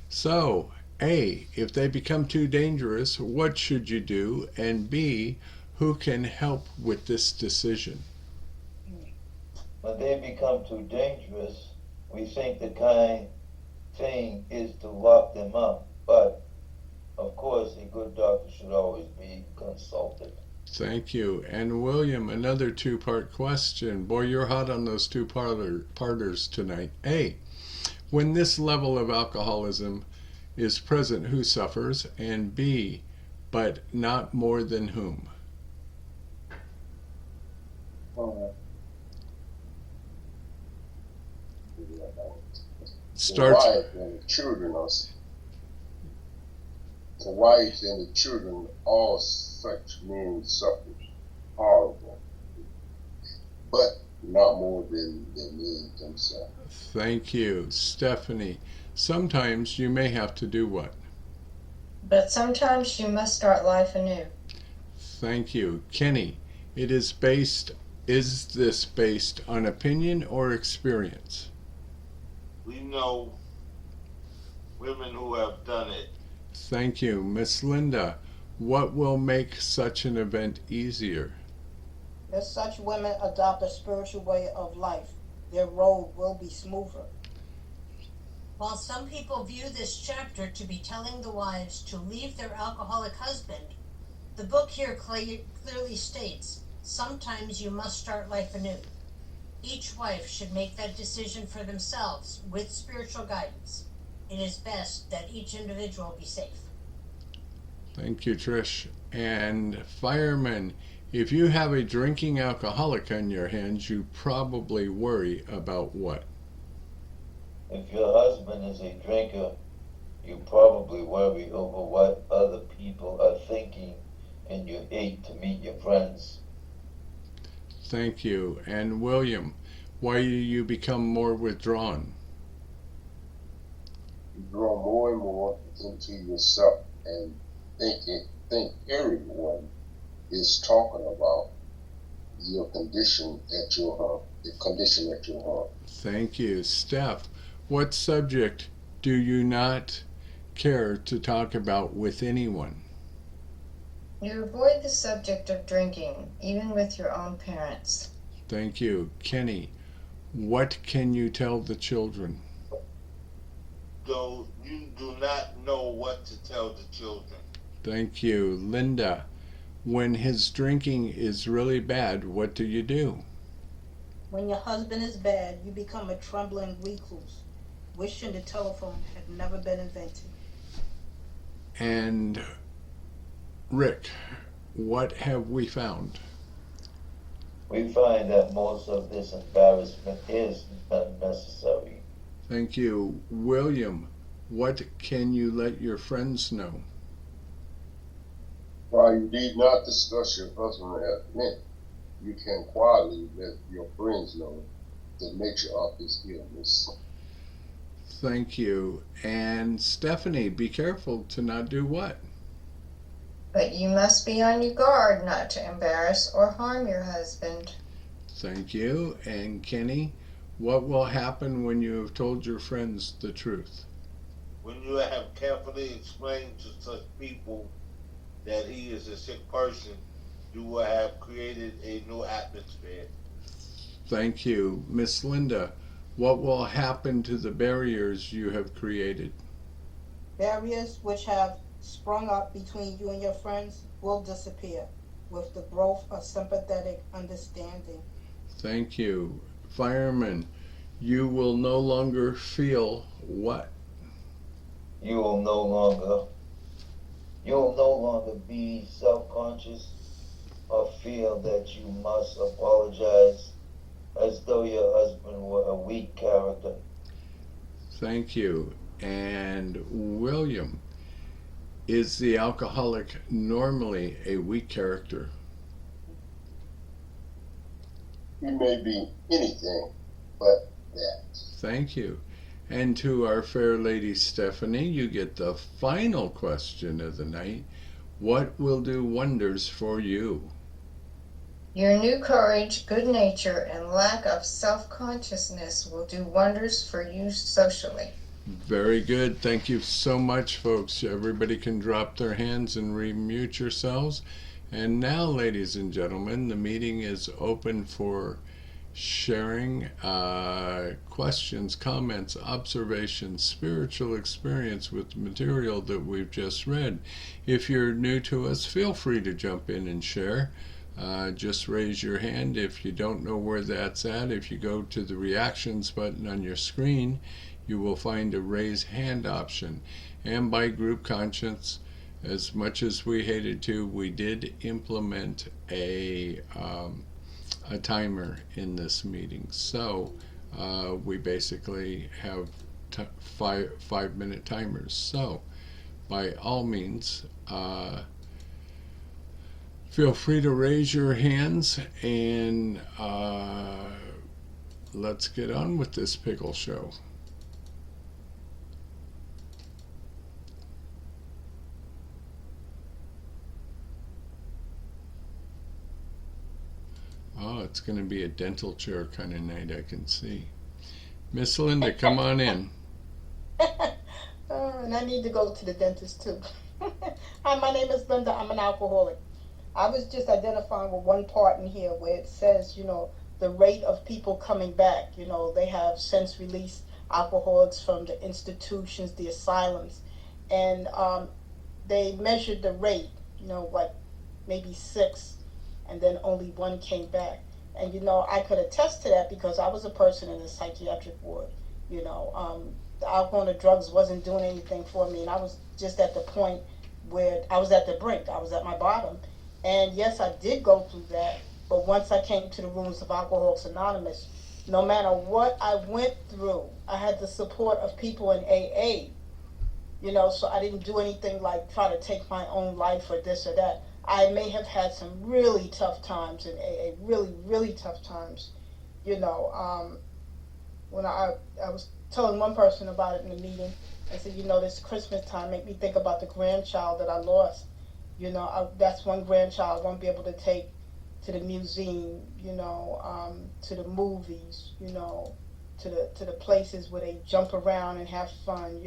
So, A, if they become too dangerous, what should you do? And B, who can help with this decision? When they become too dangerous, we think the kind thing is to lock them up. But, of course, a good doctor should always be consulted. Thank you. And William, another 2-part question. Boy, you're hot on those 2-parters tonight. A, when this level of alcoholism is present who suffers, and B, but not more than whom? The wife and the children are, the wife and the children, all such men suffer horrible, but not more than the men themselves. Thank you. Stephanie, sometimes you may have to do what? But sometimes you must start life anew. Thank you. Kenny, is this based on opinion or experience? We know women who have done it. Thank you. Miss Linda, what will make such an event easier? If such women adopt a spiritual way of life, their road will be smoother. While some people view this chapter to be telling the wives to leave their alcoholic husband, the book here clearly states, sometimes you must start life anew. Each wife should make that decision for themselves with spiritual guidance. It is best that each individual be safe. Thank you, Trish. And firemen, if you have a drinking alcoholic on your hands, you probably worry about what? If your husband is a drinker, you probably worry over what other people are thinking, and you hate to meet your friends. Thank you. And William, why do you become more withdrawn? You grow more and more into yourself and think everyone is talking about your condition at your home, the condition at your home. Thank you. Steph, what subject do you not care to talk about with anyone? You avoid the subject of drinking, even with your own parents. Thank you. Kenny, what can you tell the children? Though you do not know what to tell the children. Thank you. Linda, when his drinking is really bad, what do you do? When your husband is bad, you become a trembling recluse, wishing the telephone had never been invented. And Rick, what have we found? We find that most of this embarrassment is unnecessary. Thank you. William, what can you let your friends know? While you need not discuss your husband at length, you can quietly let your friends know the nature of his illness. Thank you. And Stephanie, be careful to not do what? But you must be on your guard not to embarrass or harm your husband. Thank you. And Kenny, what will happen when you have told your friends the truth? When you have carefully explained to such people that he is a sick person, you will have created a new atmosphere. Thank you. Miss Linda, what will happen to the barriers you have created? Barriers which have sprung up between you and your friends will disappear with the growth of sympathetic understanding. Thank you. Fireman, you will no longer feel what? You will no longer be self-conscious or feel that you must apologize as though your husband were a weak character. Thank you. And William, is the alcoholic normally a weak character? He may be anything but that. Thank you. And to our fair lady Stephanie, you get the final question of the night. What will do wonders for you? Your new courage, good nature, and lack of self-consciousness will do wonders for you socially. Very good. Thank you so much, folks. Everybody can drop their hands and remute yourselves. And now, ladies and gentlemen, the meeting is open for sharing questions, comments, observations, spiritual experience with the material that we've just read. If you're new to us, feel free to jump in and share. Just raise your hand if you don't know where that's at. If you go to the reactions button on your screen, you will find a raise hand option. And by group conscience, as much as we hated to, we did implement a timer in this meeting. So we basically have 5-minute timers. So by all means, feel free to raise your hands, and let's get on with this pickle show. Oh, it's going to be a dental chair kind of night, I can see. Miss Linda, come on in. And I need to go to the dentist too. Hi, my name is Linda. I'm an alcoholic. I was just identifying with one part in here where it says, the rate of people coming back. They have since released alcoholics from the institutions, the asylums, and they measured the rate, like maybe 6, and then only 1 came back. And I could attest to that because I was a person in a psychiatric ward. The alcohol and the drugs wasn't doing anything for me, and I was just at the point where I was at the brink. I was at my bottom. And yes, I did go through that, but once I came to the rooms of Alcoholics Anonymous, no matter what I went through, I had the support of people in AA, so I didn't do anything like try to take my own life or this or that. I may have had some really tough times in AA, really, really tough times. When I was telling one person about it in the meeting, I said, this Christmas time made me think about the grandchild that I lost. That's one grandchild I won't be able to take to the museum, to the movies, to the places where they jump around and have fun.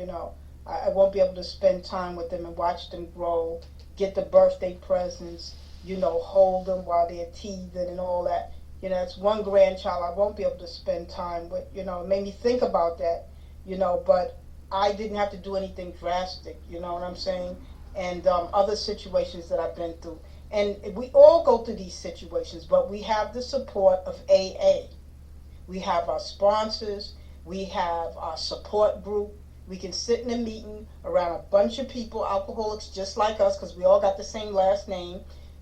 I won't be able to spend time with them and watch them grow, get the birthday presents, hold them while they're teething and all that. It's one grandchild I won't be able to spend time with. It made me think about that, but I didn't have to do anything drastic, you know what I'm saying? And other situations that I've been through. And we all go through these situations, but we have the support of AA. We have our sponsors. We have our support group. We can sit in a meeting around a bunch of people, alcoholics just like us, because we all got the same last name,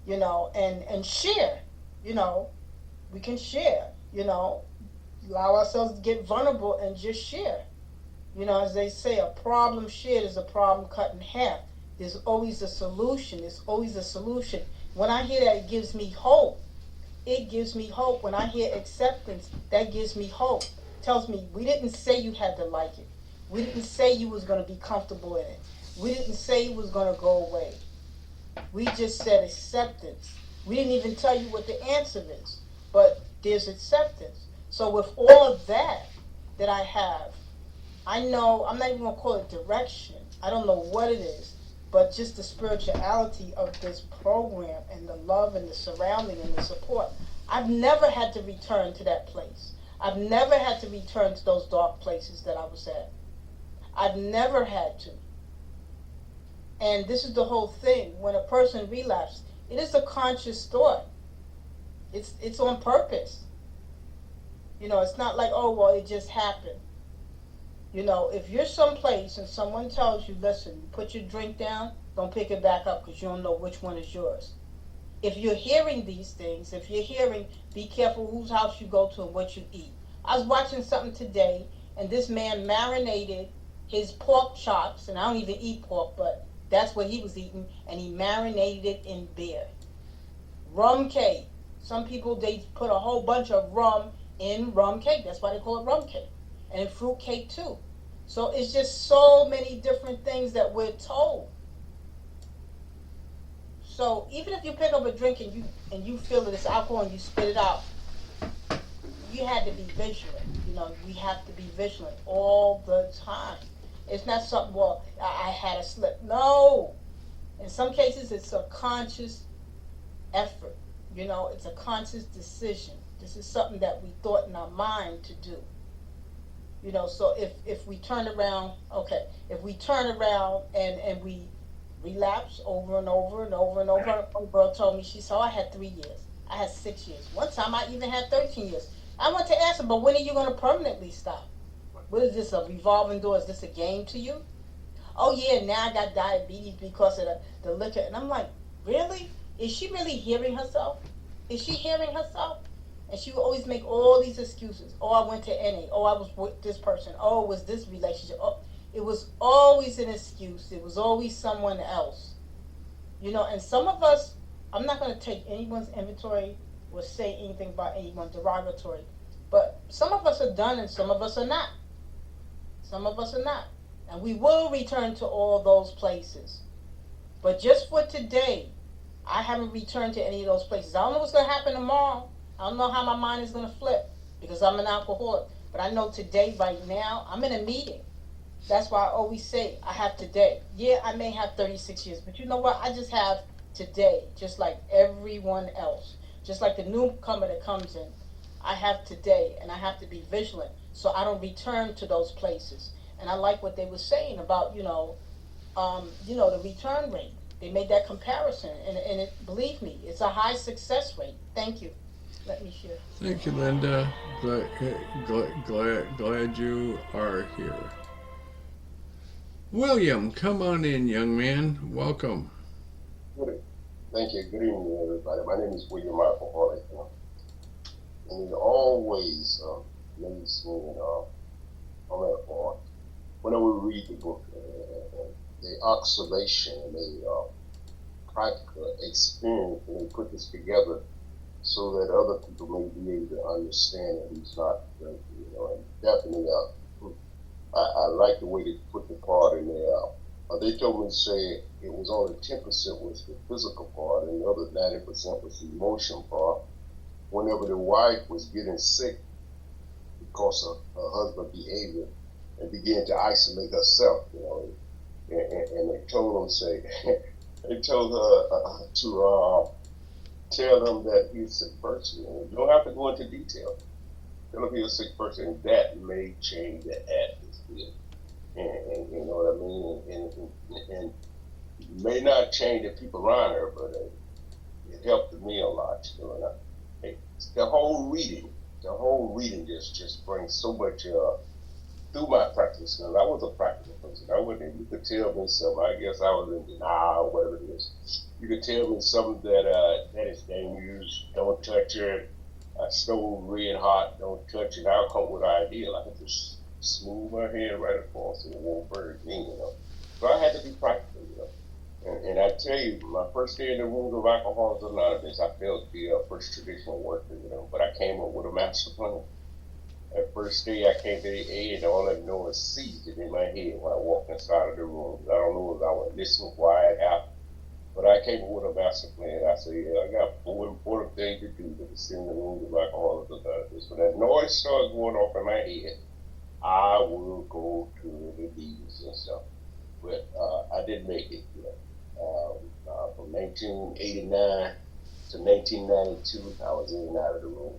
and share, we can share, allow ourselves to get vulnerable and just share. As they say, a problem shared is a problem cut in half. There's always a solution. There's always a solution. When I hear that, it gives me hope. It gives me hope. When I hear acceptance, that gives me hope. Tells me we didn't say you had to like it. We didn't say you was going to be comfortable in it. We didn't say it was going to go away. We just said acceptance. We didn't even tell you what the answer is, but there's acceptance. So with all of that I have, I know, I'm not even going to call it direction. I don't know what it is, but just the spirituality of this program and the love and the surrounding and the support. I've never had to return to that place. I've never had to return to those dark places that I was at. I've never had to. And this is the whole thing. When a person relapses, it is a conscious thought. It's on purpose. It's not like, oh, well, it just happened. If you're someplace and someone tells you, listen, put your drink down, don't pick it back up because you don't know which one is yours. If you're hearing these things, if you're hearing, be careful whose house you go to and what you eat. I was watching something today, and this man marinated his pork chops, and I don't even eat pork, but that's what he was eating, and he marinated it in beer. Rum cake. Some people, they put a whole bunch of rum in rum cake. That's why they call it rum cake. And fruit cake too. So it's just so many different things that we're told. So even if you pick up a drink and you feel that it's alcohol and you spit it out, you had to be vigilant. We have to be vigilant all the time. It's not something, well, I had a slip. No. In some cases, it's a conscious effort. It's a conscious decision. This is something that we thought in our mind to do. So if we turn around, if we turn around and we relapse over and over and over and over. One girl told me, she said, I had 3 years. I had 6 years. One time I even had 13 years. I went to ask her, but when are you going to permanently stop? what is this, a revolving door? Is this a game to you? Oh yeah, now I got diabetes because of the liquor. And I'm like, really? Is she really hearing herself? Is she hearing herself? And she would always make all these excuses. Oh, I went to NA. Oh, I was with this person. Oh, it was this relationship. Oh, it was always an excuse. It was always someone else. And some of us, I'm not going to take anyone's inventory or say anything about anyone derogatory, but some of us are done and some of us are not. Some of us are not. And we will return to all those places. But just for today, I haven't returned to any of those places. I don't know what's going to happen tomorrow. I don't know how my mind is going to flip because I'm an alcoholic. But I know today, right now, I'm in a meeting. That's why I always say I have today. Yeah, I may have 36 years, but you know what? I just have today, just like everyone else. Just like the newcomer that comes in. I have today, and I have to be vigilant so I don't return to those places. And I like what they were saying about, the return rate. They made that comparison, and believe me, it's a high success rate. Thank you. Let me share. Thank you, Linda. Glad you are here. William, come on in, young man. Welcome. Thank you. Good evening, everybody. My name is William Alcoholic. And it always makes me on that point whenever we read the book, the observation and the practical experience, and they put this together so that other people may be able to understand that he's not drinking, and definitely I like the way they put the part in there. They told me to say it was only 10% was the physical part and the other 90% was the emotion part. Whenever the wife was getting sick because of her husband's behavior and began to isolate herself, and they told him, they told her to tell them that he's a sick person. You don't have to go into detail. Tell him he's a sick person, and that may change the atmosphere. And you know what I mean? And may not change the people around her, but it helped me a lot. The whole reading just brings so much through my practice. Because I was a practical person. You could tell me something. I guess I was in denial, whatever it is. You could tell me something that is dangerous. Don't touch it. I stole red hot. Don't touch it. I'll come with an idea. I could just smooth my head right across and it won't burn me. So I had to be practical. And I tell you, my first day in the rooms of Alcoholics Anonymous, I failed to be a first traditional worker, but I came up with a master plan. That first day I came to the A, and all I know is seized it in my head when I walked inside of the room. I don't know if I was listening why it happened, but I came up with a master plan. I said, I got 4 important things to do to sit in the rooms of Alcoholics Anonymous. When that noise starts going off in my head, I will go to the meetings and stuff. But I didn't make it. From 1989 to 1992, I was in and out of the room.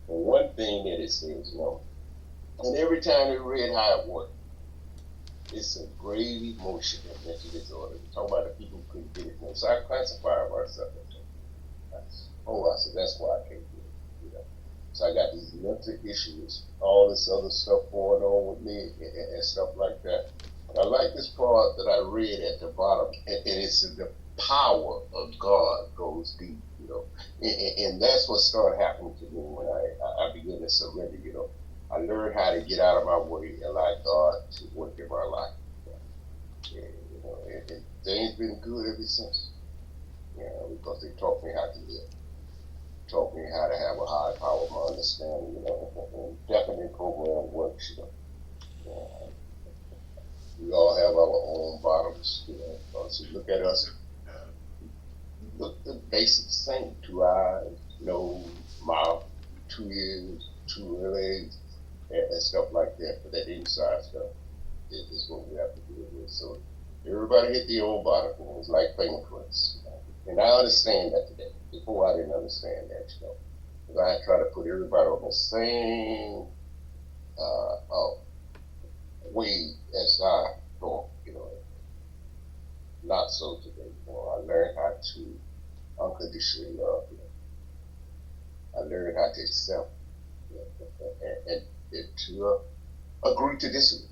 And one thing that it says, and every time they read how it worked, it's a grave emotion of mental disorder. Talk about the people who couldn't get it. So I classify myself as I said, that's why I can't do it. So I got these mental issues, all this other stuff going on with me and stuff like that. I like this part that I read at the bottom, and it's the power of God goes deep, and that's what started happening to me when I began to surrender, I learned how to get out of my way and allow God to work in my life. And things been good ever since, because they taught me how to live, taught me how to have a high power of my understanding, and definitely program works, We all have our own bottoms, So look at us. Look the basic same: 2 eyes, nose, mouth, 2 ears, 2 legs, and stuff like that. But that inside stuff is what we have to deal with. So everybody hit their own bottom. It's like fingerprints. And I understand that today. Before I didn't understand that, because I try to put everybody on the same way as I thought, Not so today. I learned how to unconditionally love. I learned how to accept, and to agree to disagree.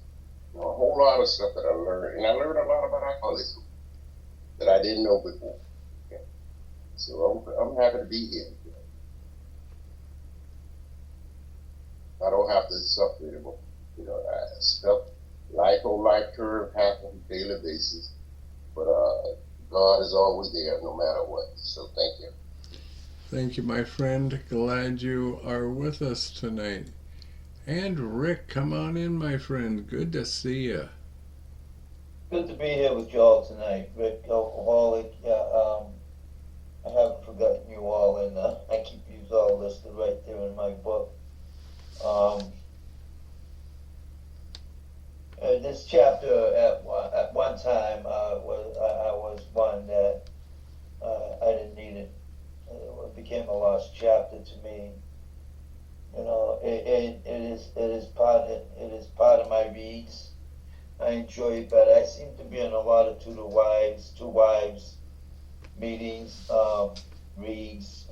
You know, a whole lot of stuff that I learned, and I learned a lot about alcoholism that I didn't know before. Yeah. So I'm happy to be here. I don't have to suffer anymore. You know, stuff, life on life curve happens on a daily basis, but God is always there no matter what. So thank you. Thank you, my friend. Glad you are with us tonight. And Rick, come on in, my friend. Good to see you. Good to be here with y'all tonight. Rick, alcoholic. I haven't forgotten you all, and I keep you all listed right there in my book. This chapter at one time I was one that I didn't need it. It became a lost chapter to me. You know, it is part of my reads. I enjoy it, but I seem to be in a lot of two wives meetings, reads.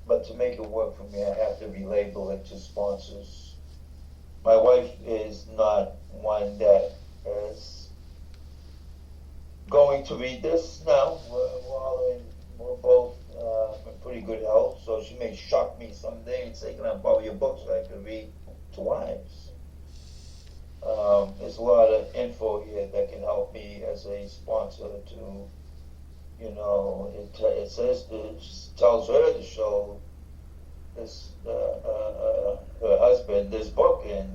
But to make it work for me, I have to relabel it to sponsors. My wife is not one that is going to read this now. We're both in pretty good health, so she may shock me someday and say, "Can I borrow your book so I can read to wives?" There's a lot of info here that can help me as a sponsor to, you know, it says it tells her to show this her husband this book, and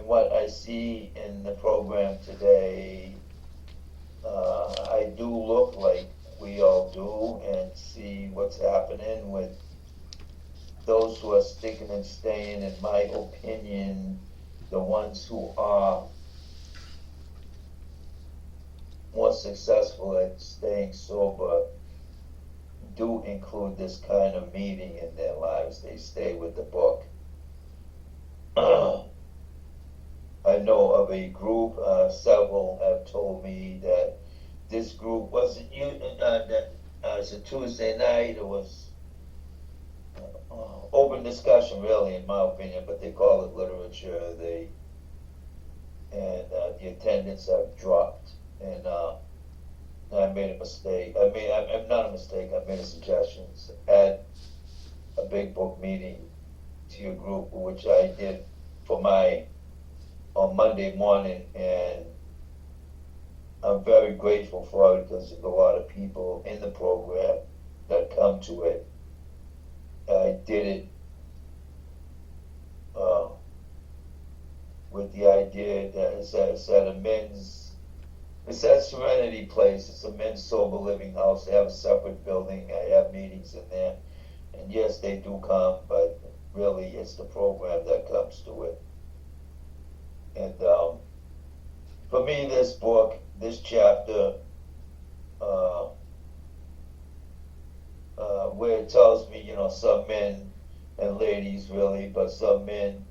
what I see in the program today, I do look like we all do, and see what's happening with those who are sticking and staying. In my opinion, the ones who are more successful at staying sober do include this kind of meeting in their lives. They stay with the book. I know of a group, several have told me that this group wasn't that it's a Tuesday night. It was open discussion, really, in my opinion, but they call it literature. The attendance have dropped, and I made a mistake. I'm not a mistake. I made a suggestion. Add a big book meeting to your group, which I did on Monday morning, and I'm very grateful for it because there's a lot of people in the program that come to it. I did it with the idea that it's at Serenity Place. It's a men's sober living house. They have a separate building. I have meetings in there, and yes, they do come, but really, it's the program that comes to it. And for me, this book, this chapter, where it tells me, you know, some men and ladies really, but some men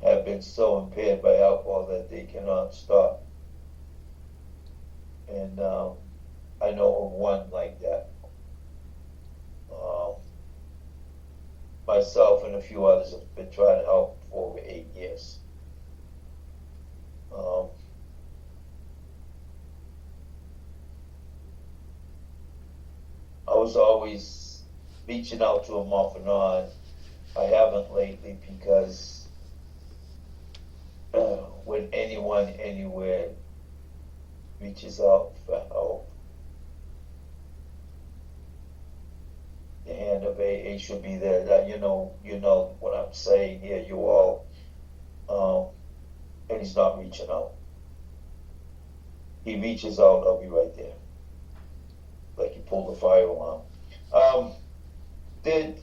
have been so impaired by alcohol that they cannot stop. And I know of one like that. Myself and a few others have been trying to help for over 8 years. I was always reaching out to him off and on. I haven't lately because when anyone anywhere reaches out for help, the hand of AA should be there. That you know what I'm saying here, you all. And he's not reaching out. He reaches out, I'll be right there. Like he pulled a fire alarm. And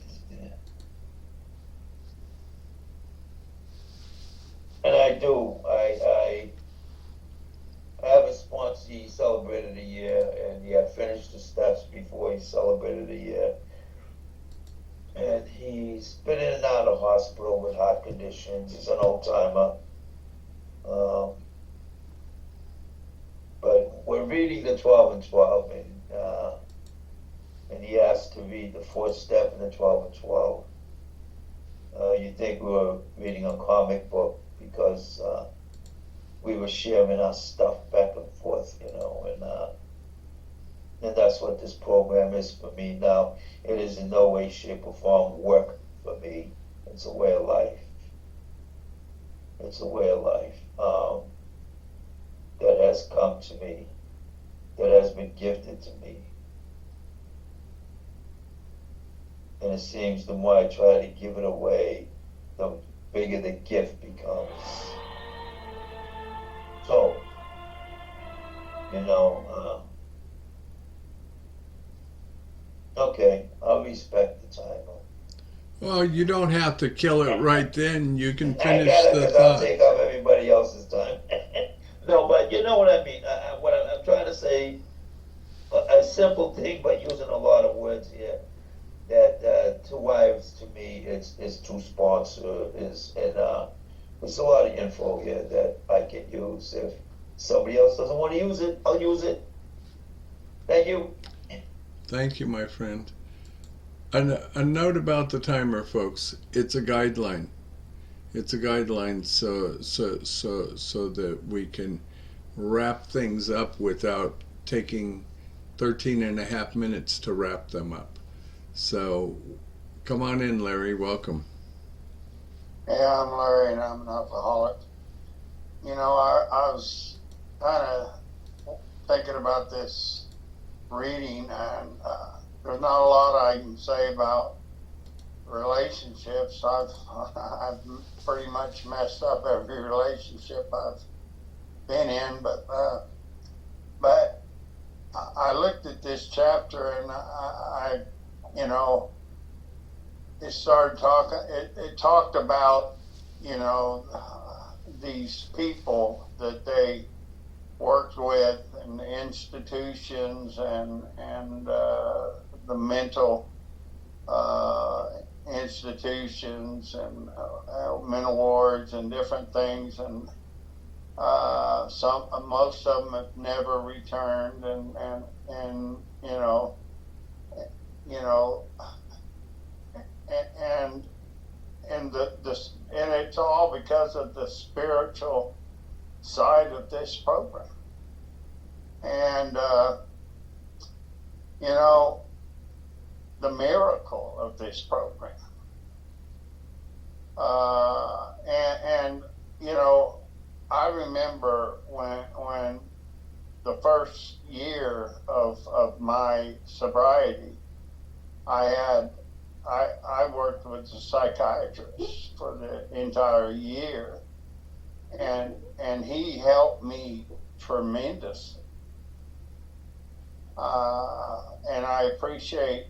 I have a sponsor. He celebrated a year, and he had finished the steps before he celebrated a year. And he's been in and out of hospital with heart conditions. He's an old timer. But we're reading the 12 and 12, and and he asked to read the fourth step in the 12 and 12. You'd think we were reading a comic book because we were sharing our stuff back and forth, and that's what this program is for me now. It is in no way, shape, or form work for me. It's a way of life. It's a way of life that has come to me, that has been gifted to me. And it seems the more I try to give it away, the bigger the gift becomes. So, okay, I'll respect the timer. Well, you don't have to kill it right then. You can I finish gotta, the because I'll thought. take up everybody else's time. No, but you know what I mean. What I'm trying to say, a simple thing, but using a lot of words here. That two wives to me is two sponsor there's a lot of info here that I can use. If somebody else doesn't want to use it, I'll use it. Thank you. Thank you, my friend. A note about the timer, folks. It's a guideline. It's a guideline so that we can wrap things up without taking 13 and a half minutes to wrap them up. So come on in, Larry. Welcome. Yeah, I'm Larry, and I'm an alcoholic. I was kind of thinking about this reading, and there's not a lot I can say about relationships. I've pretty much messed up every relationship I've been in, but I looked at this chapter, and I it started talking. It talked about these people that they worked with, and the institutions, and the mental institutions, and mental wards, and different things, and most of them have never returned, and and it's all because of the spiritual side of this program. And the miracle of this program. And I remember when the first year of my sobriety, I worked with a psychiatrist for the entire year, and he helped me tremendously. And I appreciate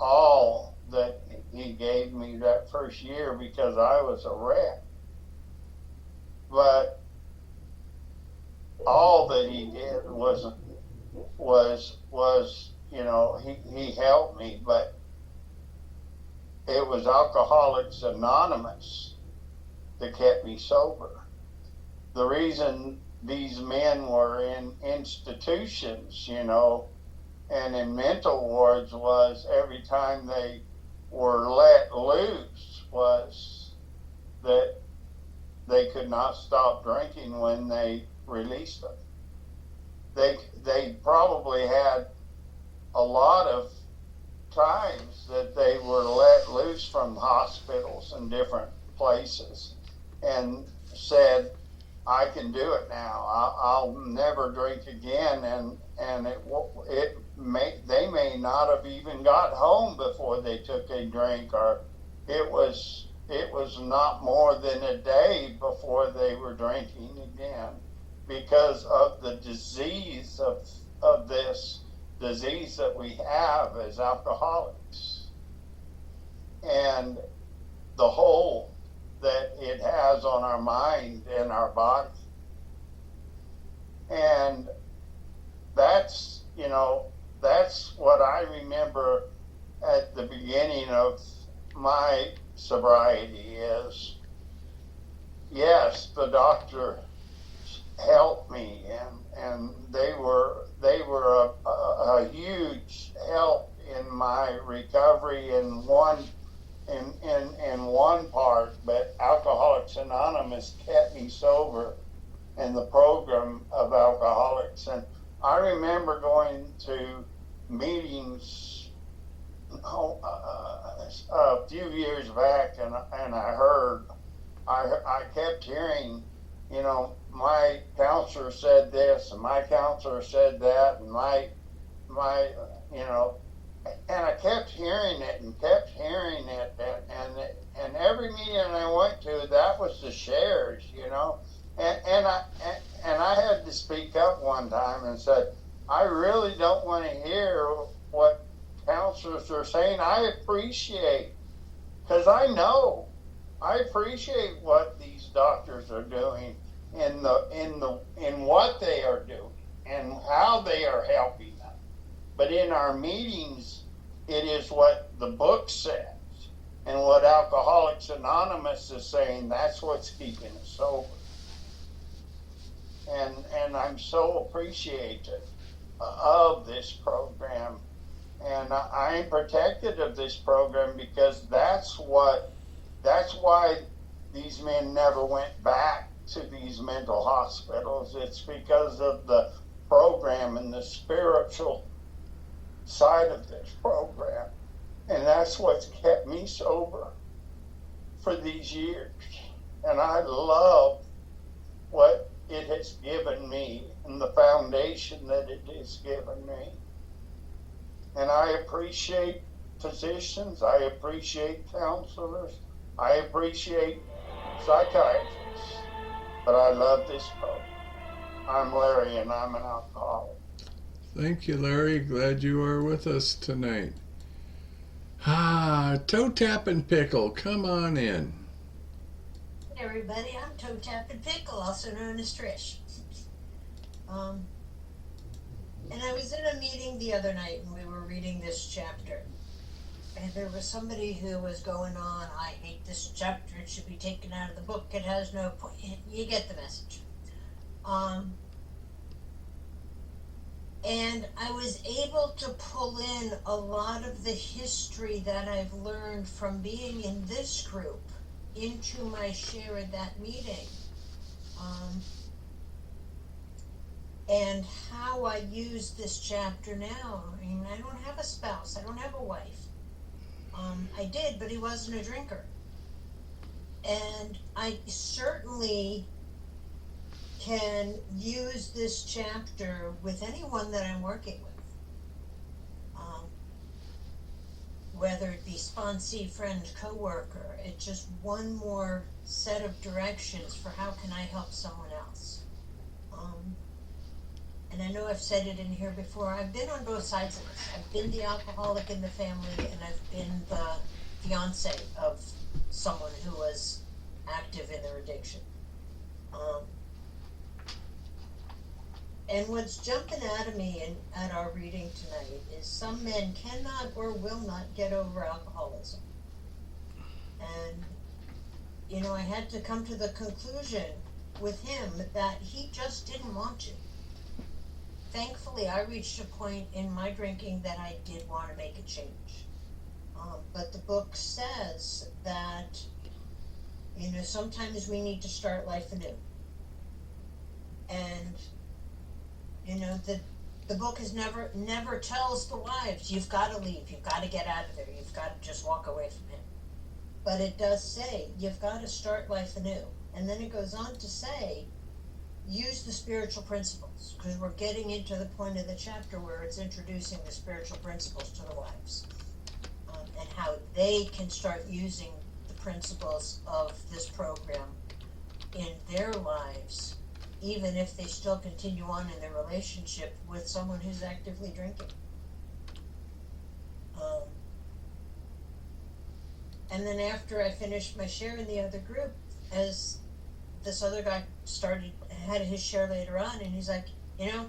all that he gave me that first year, because I was a wreck. But all that he did was he helped me, but it was Alcoholics Anonymous that kept me sober. The reason these men were in institutions, and in mental wards, was every time they were let loose was that they could not stop drinking when they released them. They probably had a lot of times that they were let loose from hospitals and different places and said, I can do it now. I'll never drink again. And they may not have even got home before they took a drink, or it was not more than a day before they were drinking again, because of the disease of this disease that we have as alcoholics, and the hold that it has on our mind and our body. And that's what I remember at the beginning of my sobriety is, yes, the doctor helped me, and they were a huge help in in my recovery in one part, but Alcoholics Anonymous kept me sober in the program of alcoholics. And I remember going to meetings a few years back, and I kept hearing, you know, my counselor said this and my counselor said that, and my you know, and I kept hearing it and kept hearing it, and every meeting I went to, that was the shares, you know, and I had to speak up one time and said, I really don't want to hear what counselors are saying. I appreciate, because I appreciate what these doctors are doing in what they are doing and how they are helping them. But in our meetings, it is what the book says and what Alcoholics Anonymous is saying. That's what's keeping us sober. And I'm so appreciative of this program. And I'm protected of this program because that's why these men never went back to these mental hospitals. It's because of the program and the spiritual side of this program. And that's what's kept me sober for these years. And I love what it has given me and the foundation that it has given me. And I appreciate physicians, I appreciate counselors, I appreciate psychiatrists, but I love this program. I'm Larry and I'm an alcoholic. Thank you, Larry. Glad you are with us tonight. Toe Tap and Pickle, come on in. Hey everybody, I'm Toe Tap and Pickle, also known as Trish. And I was in a meeting the other night and we were reading this chapter. And there was somebody who was going on, I hate this chapter, it should be taken out of the book, it has no point. You get the message. And I was able to pull in a lot of the history that I've learned from being in this group into my share at that meeting. And how I use this chapter now. I mean, I don't have a spouse, I don't have a wife. I did, but he wasn't a drinker. And I certainly can use this chapter with anyone that I'm working with. Whether it be sponsee, friend, coworker, it's just one more set of directions for how can I help someone else. And I know I've said it in here before, I've been on both sides of this. I've been the alcoholic in the family, and I've been the fiance of someone who was active in their addiction. And what's jumping out of me at our reading tonight is some men cannot or will not get over alcoholism. And, you know, I had to come to the conclusion with him that he just didn't want to. Thankfully, I reached a point in my drinking that I did want to make a change. But the book says that, you know, sometimes we need to start life anew. And, you know, the book has never tells the wives, you've got to leave, you've got to get out of there, you've got to just walk away from him. But it does say, you've got to start life anew. And then it goes on to say, use the spiritual principles, because we're getting into the point of the chapter where it's introducing the spiritual principles to the wives, and how they can start using the principles of this program in their lives, even if they still continue on in their relationship with someone who's actively drinking. And then after I finished my share in the other group, as this other guy had his share later on, and he's like, you know,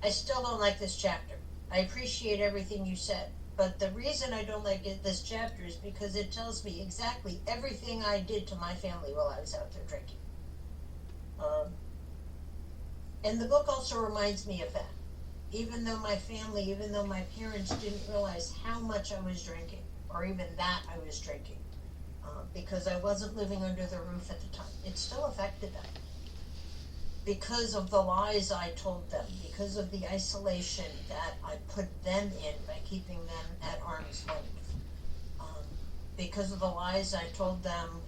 I still don't like this chapter. I appreciate everything you said, but the reason I don't like this chapter is because it tells me exactly everything I did to my family while I was out there drinking. And the book also reminds me of that. even though my family, even though my parents didn't realize how much I was drinking, or even that I was drinking, because I wasn't living under the roof at the time, it still affected them. Because of the lies I told them, because of the isolation that I put them in by keeping them at arm's length, because of the lies I told them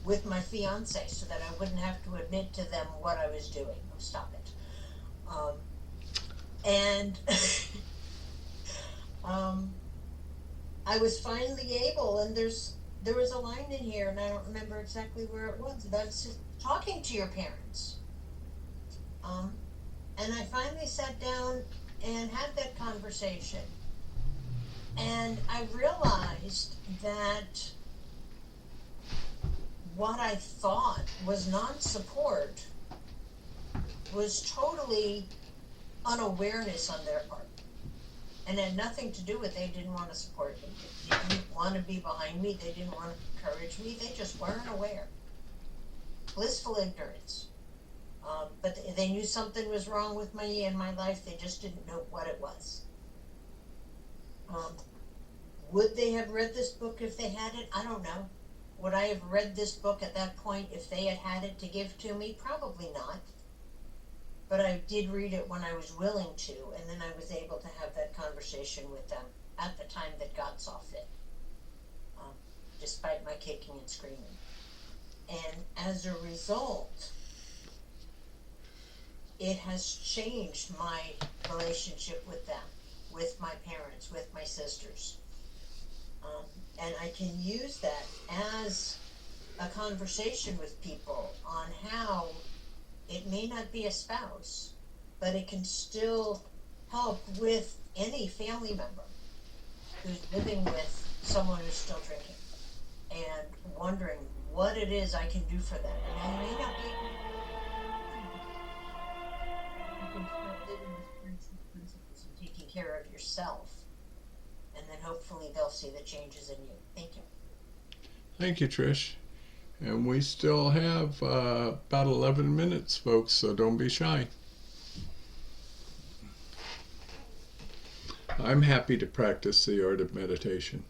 with my fiance so that I wouldn't have to admit to them what I was doing. Oh, stop it. And I was finally able, and there was a line in here, and I don't remember exactly where it was, about just talking to your parents. And I finally sat down and had that conversation. And I realized that what I thought was non-support was totally unawareness on their part. And had nothing to do with they didn't want to support me, they didn't want to be behind me, they didn't want to encourage me, they just weren't aware. Blissful ignorance. But they knew something was wrong with me in my life, they just didn't know what it was. Would they have read this book if they had it? I don't know. Would I have read this book at that point if they had had it to give to me? Probably not. But I did read it when I was willing to, and then I was able to have that conversation with them at the time that God saw fit, despite my kicking and screaming. And as a result, it has changed my relationship with them, with my parents, with my sisters. And I can use that as a conversation with people on how it may not be a spouse, but it can still help with any family member who's living with someone who's still drinking and wondering what it is I can do for them. And I may not be able to. You can start living with principles and taking care of yourself. And then hopefully they'll see the changes in you. Thank you. Thank you, Trish. And we still have about 11 minutes, folks, so don't be shy. I'm happy to practice the art of meditation.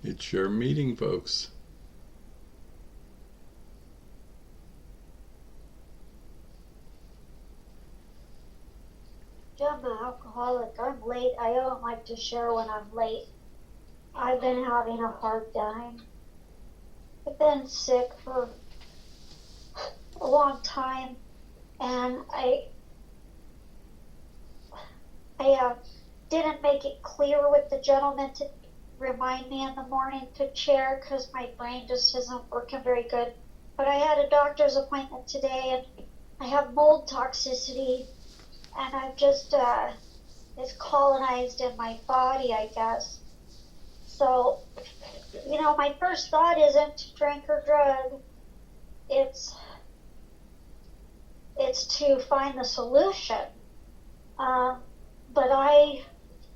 It's your meeting, folks. I'm an alcoholic. I'm late. I don't like to share when I'm late. I've been having a hard time. I've been sick for a long time, and I didn't make it clear with the gentleman to remind me in the morning to share because my brain just isn't working very good. But I had a doctor's appointment today, and I have mold toxicity, and I've just it's colonized in my body, I guess. So, my first thought isn't to drink or drug. It's to find the solution. But I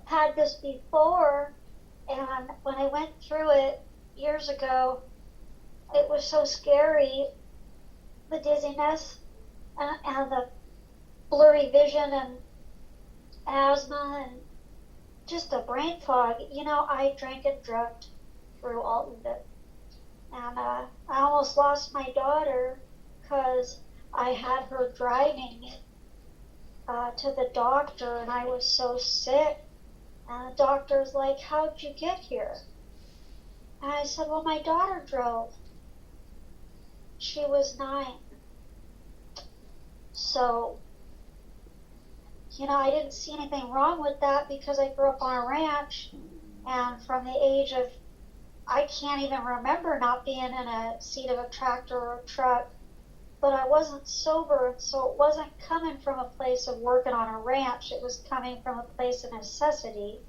had this before, and when I went through it years ago, it was so scary, the dizziness and the blurry vision and asthma and just a brain fog. I drank and drugged through all of it. And I almost lost my daughter because I had her driving me to the doctor, and I was so sick. And the doctor's like, "How'd you get here?" And I said, "Well, my daughter drove." she was 9. So, I didn't see anything wrong with that because I grew up on a ranch, and from the age of, I can't even remember not being in a seat of a tractor or a truck, but I wasn't sober, and so it wasn't coming from a place of working on a ranch. It was coming from a place of necessity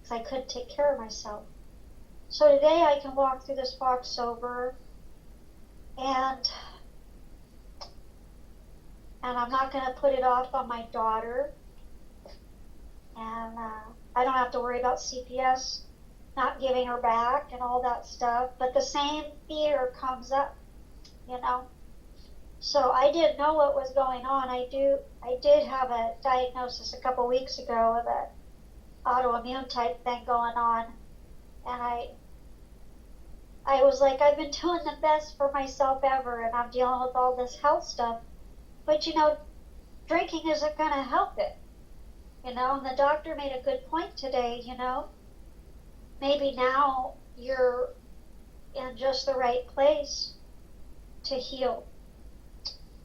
because I couldn't take care of myself. So today I can walk through this box sober, and I'm not going to put it off on my daughter, and I don't have to worry about CPS not giving her back and all that stuff, but the same fear comes up, So I didn't know what was going on. I did have a diagnosis a couple weeks ago of an autoimmune type thing going on, and I was like, I've been doing the best for myself ever, and I'm dealing with all this health stuff, but drinking isn't going to help it, and the doctor made a good point today, maybe now you're in just the right place to heal.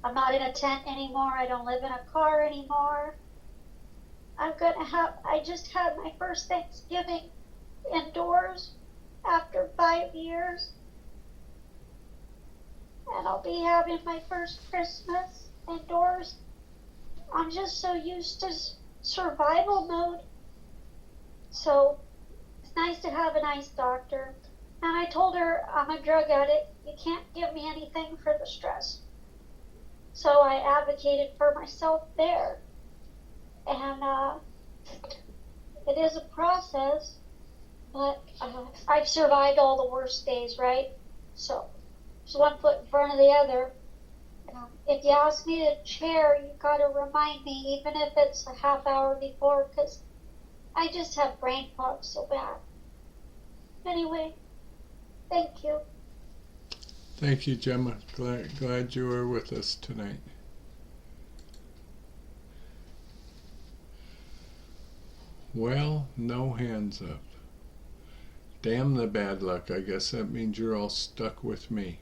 I'm not in a tent anymore. I don't live in a car anymore. I just had my first Thanksgiving indoors after 5 years. And I'll be having my first Christmas indoors. I'm just so used to survival mode. So it's nice to have a nice doctor. And I told her I'm a drug addict. You can't give me anything for the stress. So I advocated for myself there. And it is a process, but I've survived all the worst days, right? So it's one foot in front of the other. If you ask me to chair, you got to remind me, even if it's a half hour before, because I just have brain fog so bad. Anyway, thank you. Thank you, Gemma. Glad you were with us tonight. Well, no hands up. Damn the bad luck. I guess that means you're all stuck with me.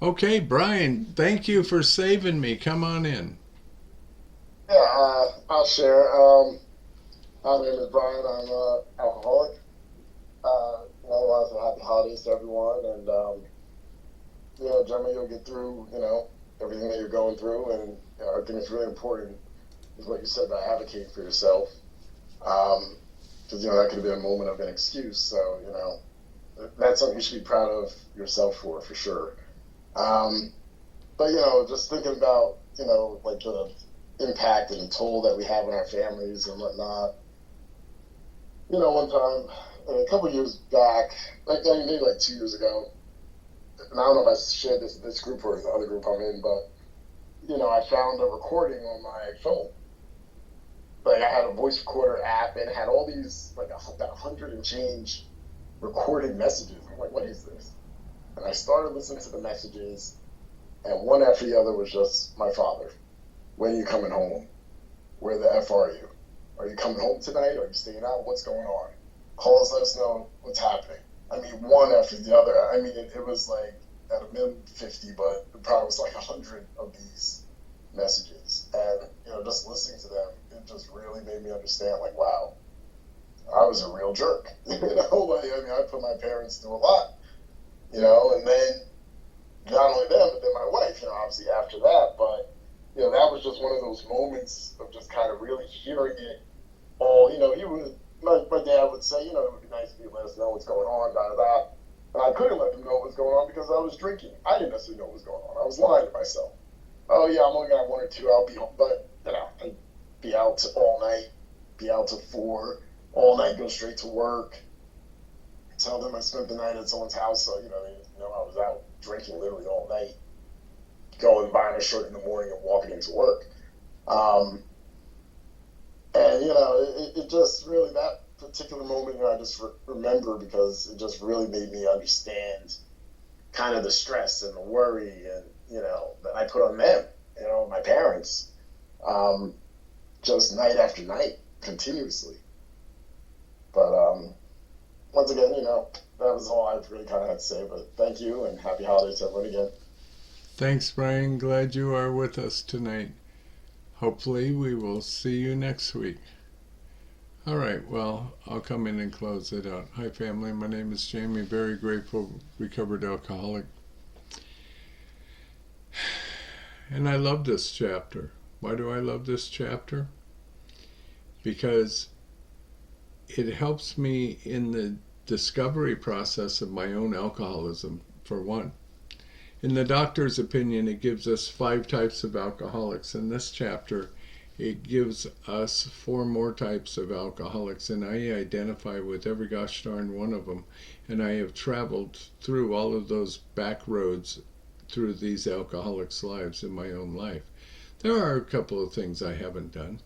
Okay, Brian, thank you for saving me. Come on in. Yeah, I'll share. My name is Brian. I'm an alcoholic. Happy holidays to everyone. And, Gemma, you'll get through, everything that you're going through. And I think it's really important is what you said about advocating for yourself. Because, that could have been a moment of an excuse. So, that's something you should be proud of yourself for sure. But, just thinking about, like the impact and the toll that we have on our families and whatnot. One time, a couple of years back, maybe like 2 years ago, and I don't know if I shared this group or the other group I'm in, but, I found a recording on my phone. Like, I had a voice recorder app, and it had all these, like, about 100 and change recorded messages. I'm like, what is this? And I started listening to the messages, and one after the other was just my father. When are you coming home? Where the F are you? Are you coming home tonight? Are you staying out? What's going on? Call us, let us know what's happening. I mean, one after the other. I mean, it was like at a minimum 50, but it probably was like 100 of these messages. And, just listening to them, it just really made me understand, like, wow, I was a real jerk. I put my parents through a lot, and then not only them, but then my wife, obviously after that. But, that was just one of those moments of just kind of really hearing it all. He would, my dad would say, it would be nice if you let us know what's going on, da-da-da. And I couldn't let them know what was going on because I was drinking. I didn't necessarily know what was going on. I was lying to myself. Oh, yeah, I'm only going to have 1 or 2. I'll be home. But, I'd be out all night, be out till 4, all night, go straight to work. Tell them I spent the night at someone's house. So, I was out drinking literally all night. Going, buying a shirt in the morning and walking into work. And, it just really, that particular moment, I just remember because it just really made me understand kind of the stress and the worry and, that I put on them, my parents, just night after night, continuously. But, once again, that was all I really kind of had to say. But thank you, and happy holidays to everyone again. Thanks, Brian. Glad you are with us tonight. Hopefully we will see you next week. All right, well, I'll come in and close it out. Hi, family. My name is Jamie. Very grateful, recovered alcoholic. And I love this chapter. Why do I love this chapter? Because it helps me in the discovery process of my own alcoholism, for one. In the doctor's opinion, it gives us 5 types of alcoholics. In this chapter, it gives us 4 more types of alcoholics, and I identify with every gosh darn one of them. And I have traveled through all of those back roads through these alcoholics' lives in my own life. There are a couple of things I haven't done.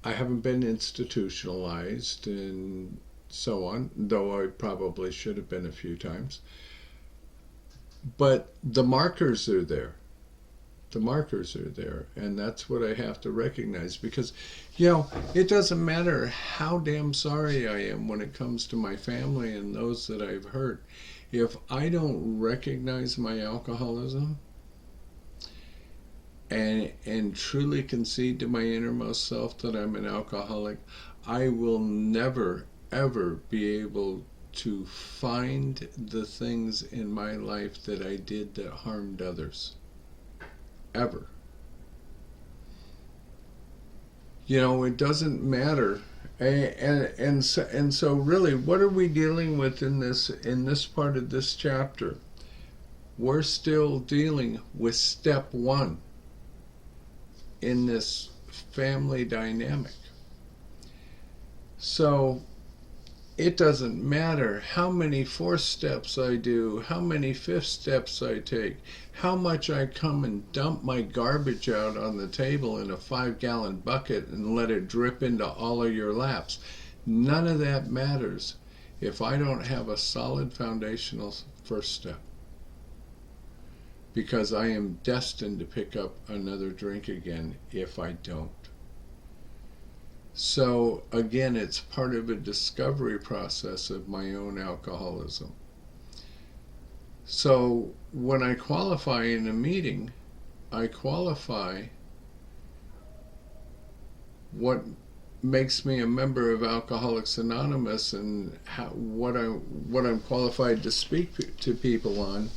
I haven't been institutionalized and so on, though I probably should have been a few times. But the markers are there. The markers are there, and that's what I have to recognize, because, it doesn't matter how damn sorry I am when it comes to my family and those that I've hurt. If I don't recognize my alcoholism and truly concede to my innermost self that I'm an alcoholic, I will never, ever be able to find the things in my life that I did that harmed others. Ever. It doesn't matter. And so really, what are we dealing with in this part of this chapter? We're still dealing with step 1 in this family dynamic. So it doesn't matter how many 4th steps I do, how many 5th steps I take, how much I come and dump my garbage out on the table in a 5-gallon bucket and let it drip into all of your laps. None of that matters if I don't have a solid foundational first step, because I am destined to pick up another drink again if I don't. So again, it's part of a discovery process of my own alcoholism. So when I qualify in a meeting, I qualify what makes me a member of Alcoholics Anonymous and what I'm qualified to speak to people on,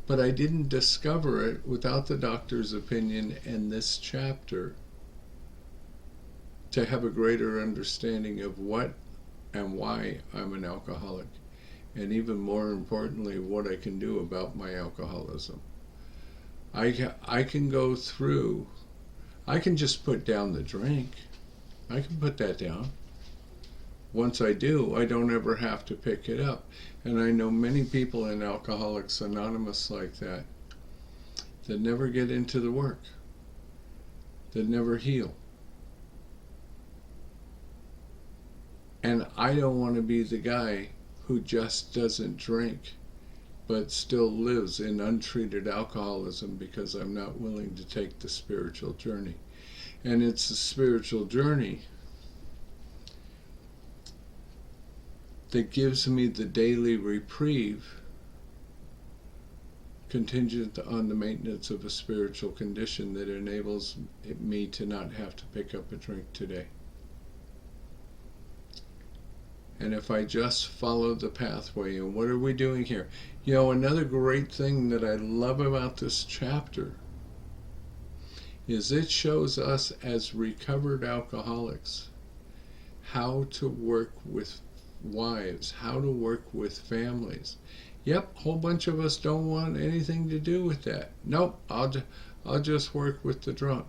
but I didn't discover it without the doctor's opinion and this chapter to have a greater understanding of what and why I'm an alcoholic, and even more importantly, what I can do about my alcoholism. I can go through, I can just put down the drink. I can put that down. Once I do, I don't ever have to pick it up. And I know many people in Alcoholics Anonymous like that never get into the work, that never heal. And I don't want to be the guy who just doesn't drink but still lives in untreated alcoholism because I'm not willing to take the spiritual journey. And it's the spiritual journey that gives me the daily reprieve contingent on the maintenance of a spiritual condition that enables me to not have to pick up a drink today. And if I just follow the pathway, and what are we doing here? Another great thing that I love about this chapter is it shows us as recovered alcoholics how to work with wives, how to work with families. Yep, a whole bunch of us don't want anything to do with that. Nope, I'll just work with the drunk.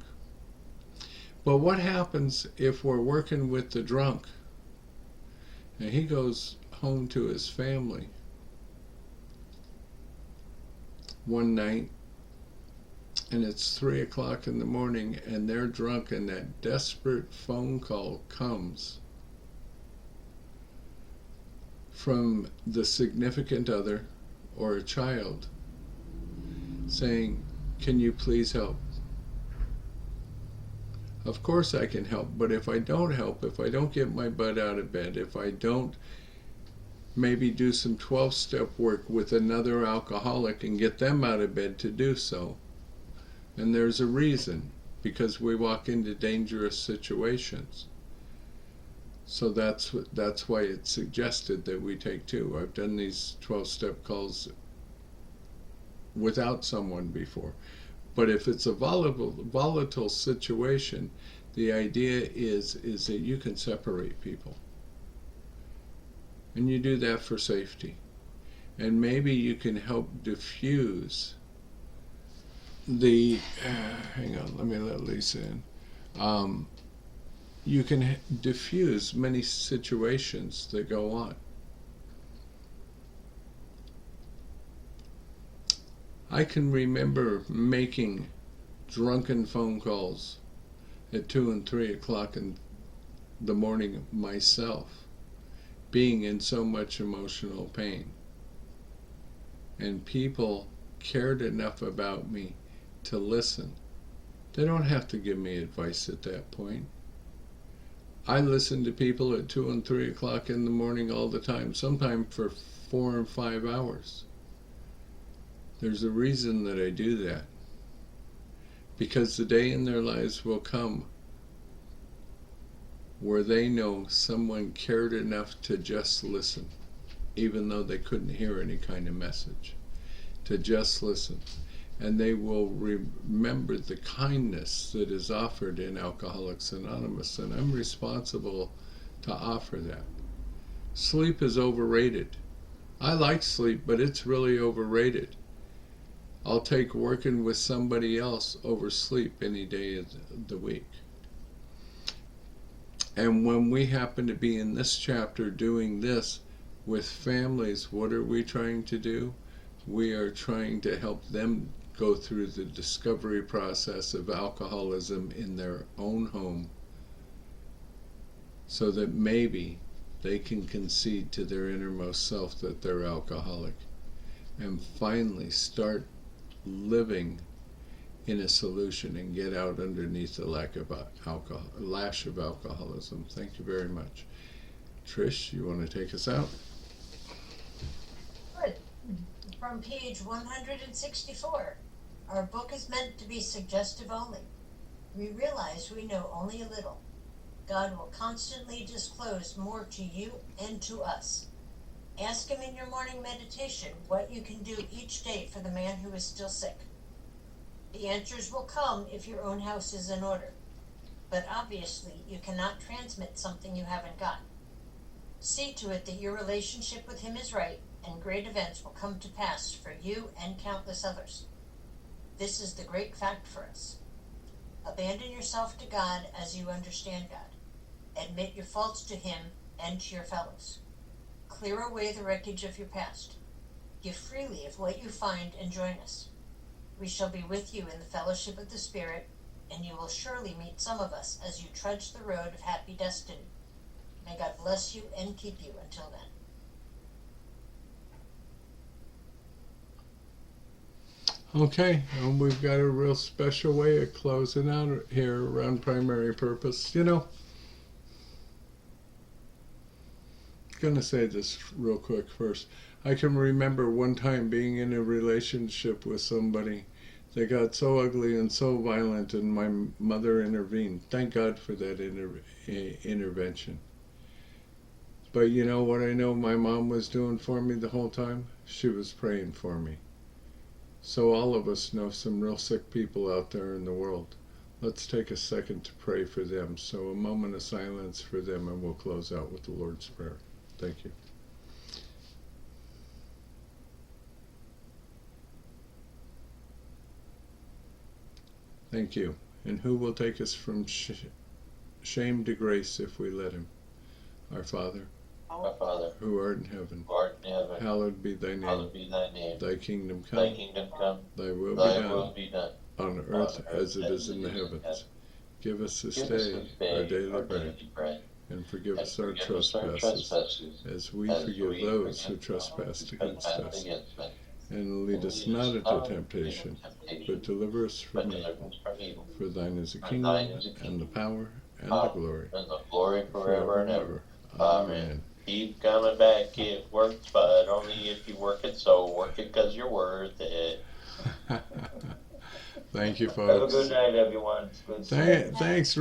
But what happens if we're working with the drunk and he goes home to his family one night and it's 3 o'clock in the morning and they're drunk and that desperate phone call comes from the significant other or a child saying, "Can you please help? Of course I can help, but if I don't help, if I don't get my butt out of bed, if I don't maybe do some 12-step work with another alcoholic and get them out of bed to do so, and there's a reason, because we walk into dangerous situations. So that's why it's suggested that we take two. I've done these 12-step calls without someone before. But if it's a volatile situation, the idea is that you can separate people. And you do that for safety. And maybe you can help diffuse the, hang on, let me let Lisa in. You can diffuse many situations that go on. I can remember making drunken phone calls at 2 and 3 o'clock in the morning myself, being in so much emotional pain. And people cared enough about me to listen. They don't have to give me advice at that point. I listen to people at 2 and 3 o'clock in the morning all the time, sometimes for 4 and 5 hours. There's a reason that I do that. Because the day in their lives will come where they know someone cared enough to just listen, even though they couldn't hear any kind of message, to just listen. And they will remember the kindness that is offered in Alcoholics Anonymous, and I'm responsible to offer that. Sleep is overrated. I like sleep, but it's really overrated. I'll take working with somebody else over sleep any day of the week. And when we happen to be in this chapter doing this with families, what are we trying to do? We are trying to help them go through the discovery process of alcoholism in their own home, so that maybe they can concede to their innermost self that they're alcoholic, and finally start living in a solution and get out underneath the lash of alcoholism. Thank you very much. Trish, you want to take us out? Good. From page 164. Our book is meant to be suggestive only. We realize we know only a little. God will constantly disclose more to you and to us. Ask Him in your morning meditation what you can do each day for the man who is still sick. The answers will come if your own house is in order. But obviously, you cannot transmit something you haven't got. See to it that your relationship with Him is right, and great events will come to pass for you and countless others. This is the great fact for us. Abandon yourself to God as you understand God. Admit your faults to Him and to your fellows. Clear away the wreckage of your past. Give freely of what you find and join us. We shall be with you in the fellowship of the Spirit, and you will surely meet some of us as you trudge the road of happy destiny. May God bless you and keep you until then. Okay, and we've got a real special way of closing out here around primary purpose. You know, going to say this real quick first. I can remember one time being in a relationship with somebody that got so ugly and so violent, and my mother intervened. Thank God for that intervention. But you know what I know my mom was doing for me the whole time? She was praying for me. So all of us know some real sick people out there in the world. Let's take a second to pray for them. So a moment of silence for them, and we'll close out with the Lord's Prayer. Thank you. Thank you. And who will take us from shame to grace if we let Him? Our Father, Our Father, who art in heaven, hallowed be thy name. Hallowed be thy name. Thy kingdom come. Thy kingdom come. Thy will be done, on earth as it is in the heavens. Give us this day our daily bread, and forgive us our trespasses, as we forgive those who trespass against us. and lead us not into temptation, but deliver us from evil. For thine is the kingdom, and the power, and the glory, and the glory forever and ever. Amen. Keep coming back. It works, but only if you work it. So work it because you're worth it. Thank you, Have a folks. good night, everyone. It's good seeing you. Thanks.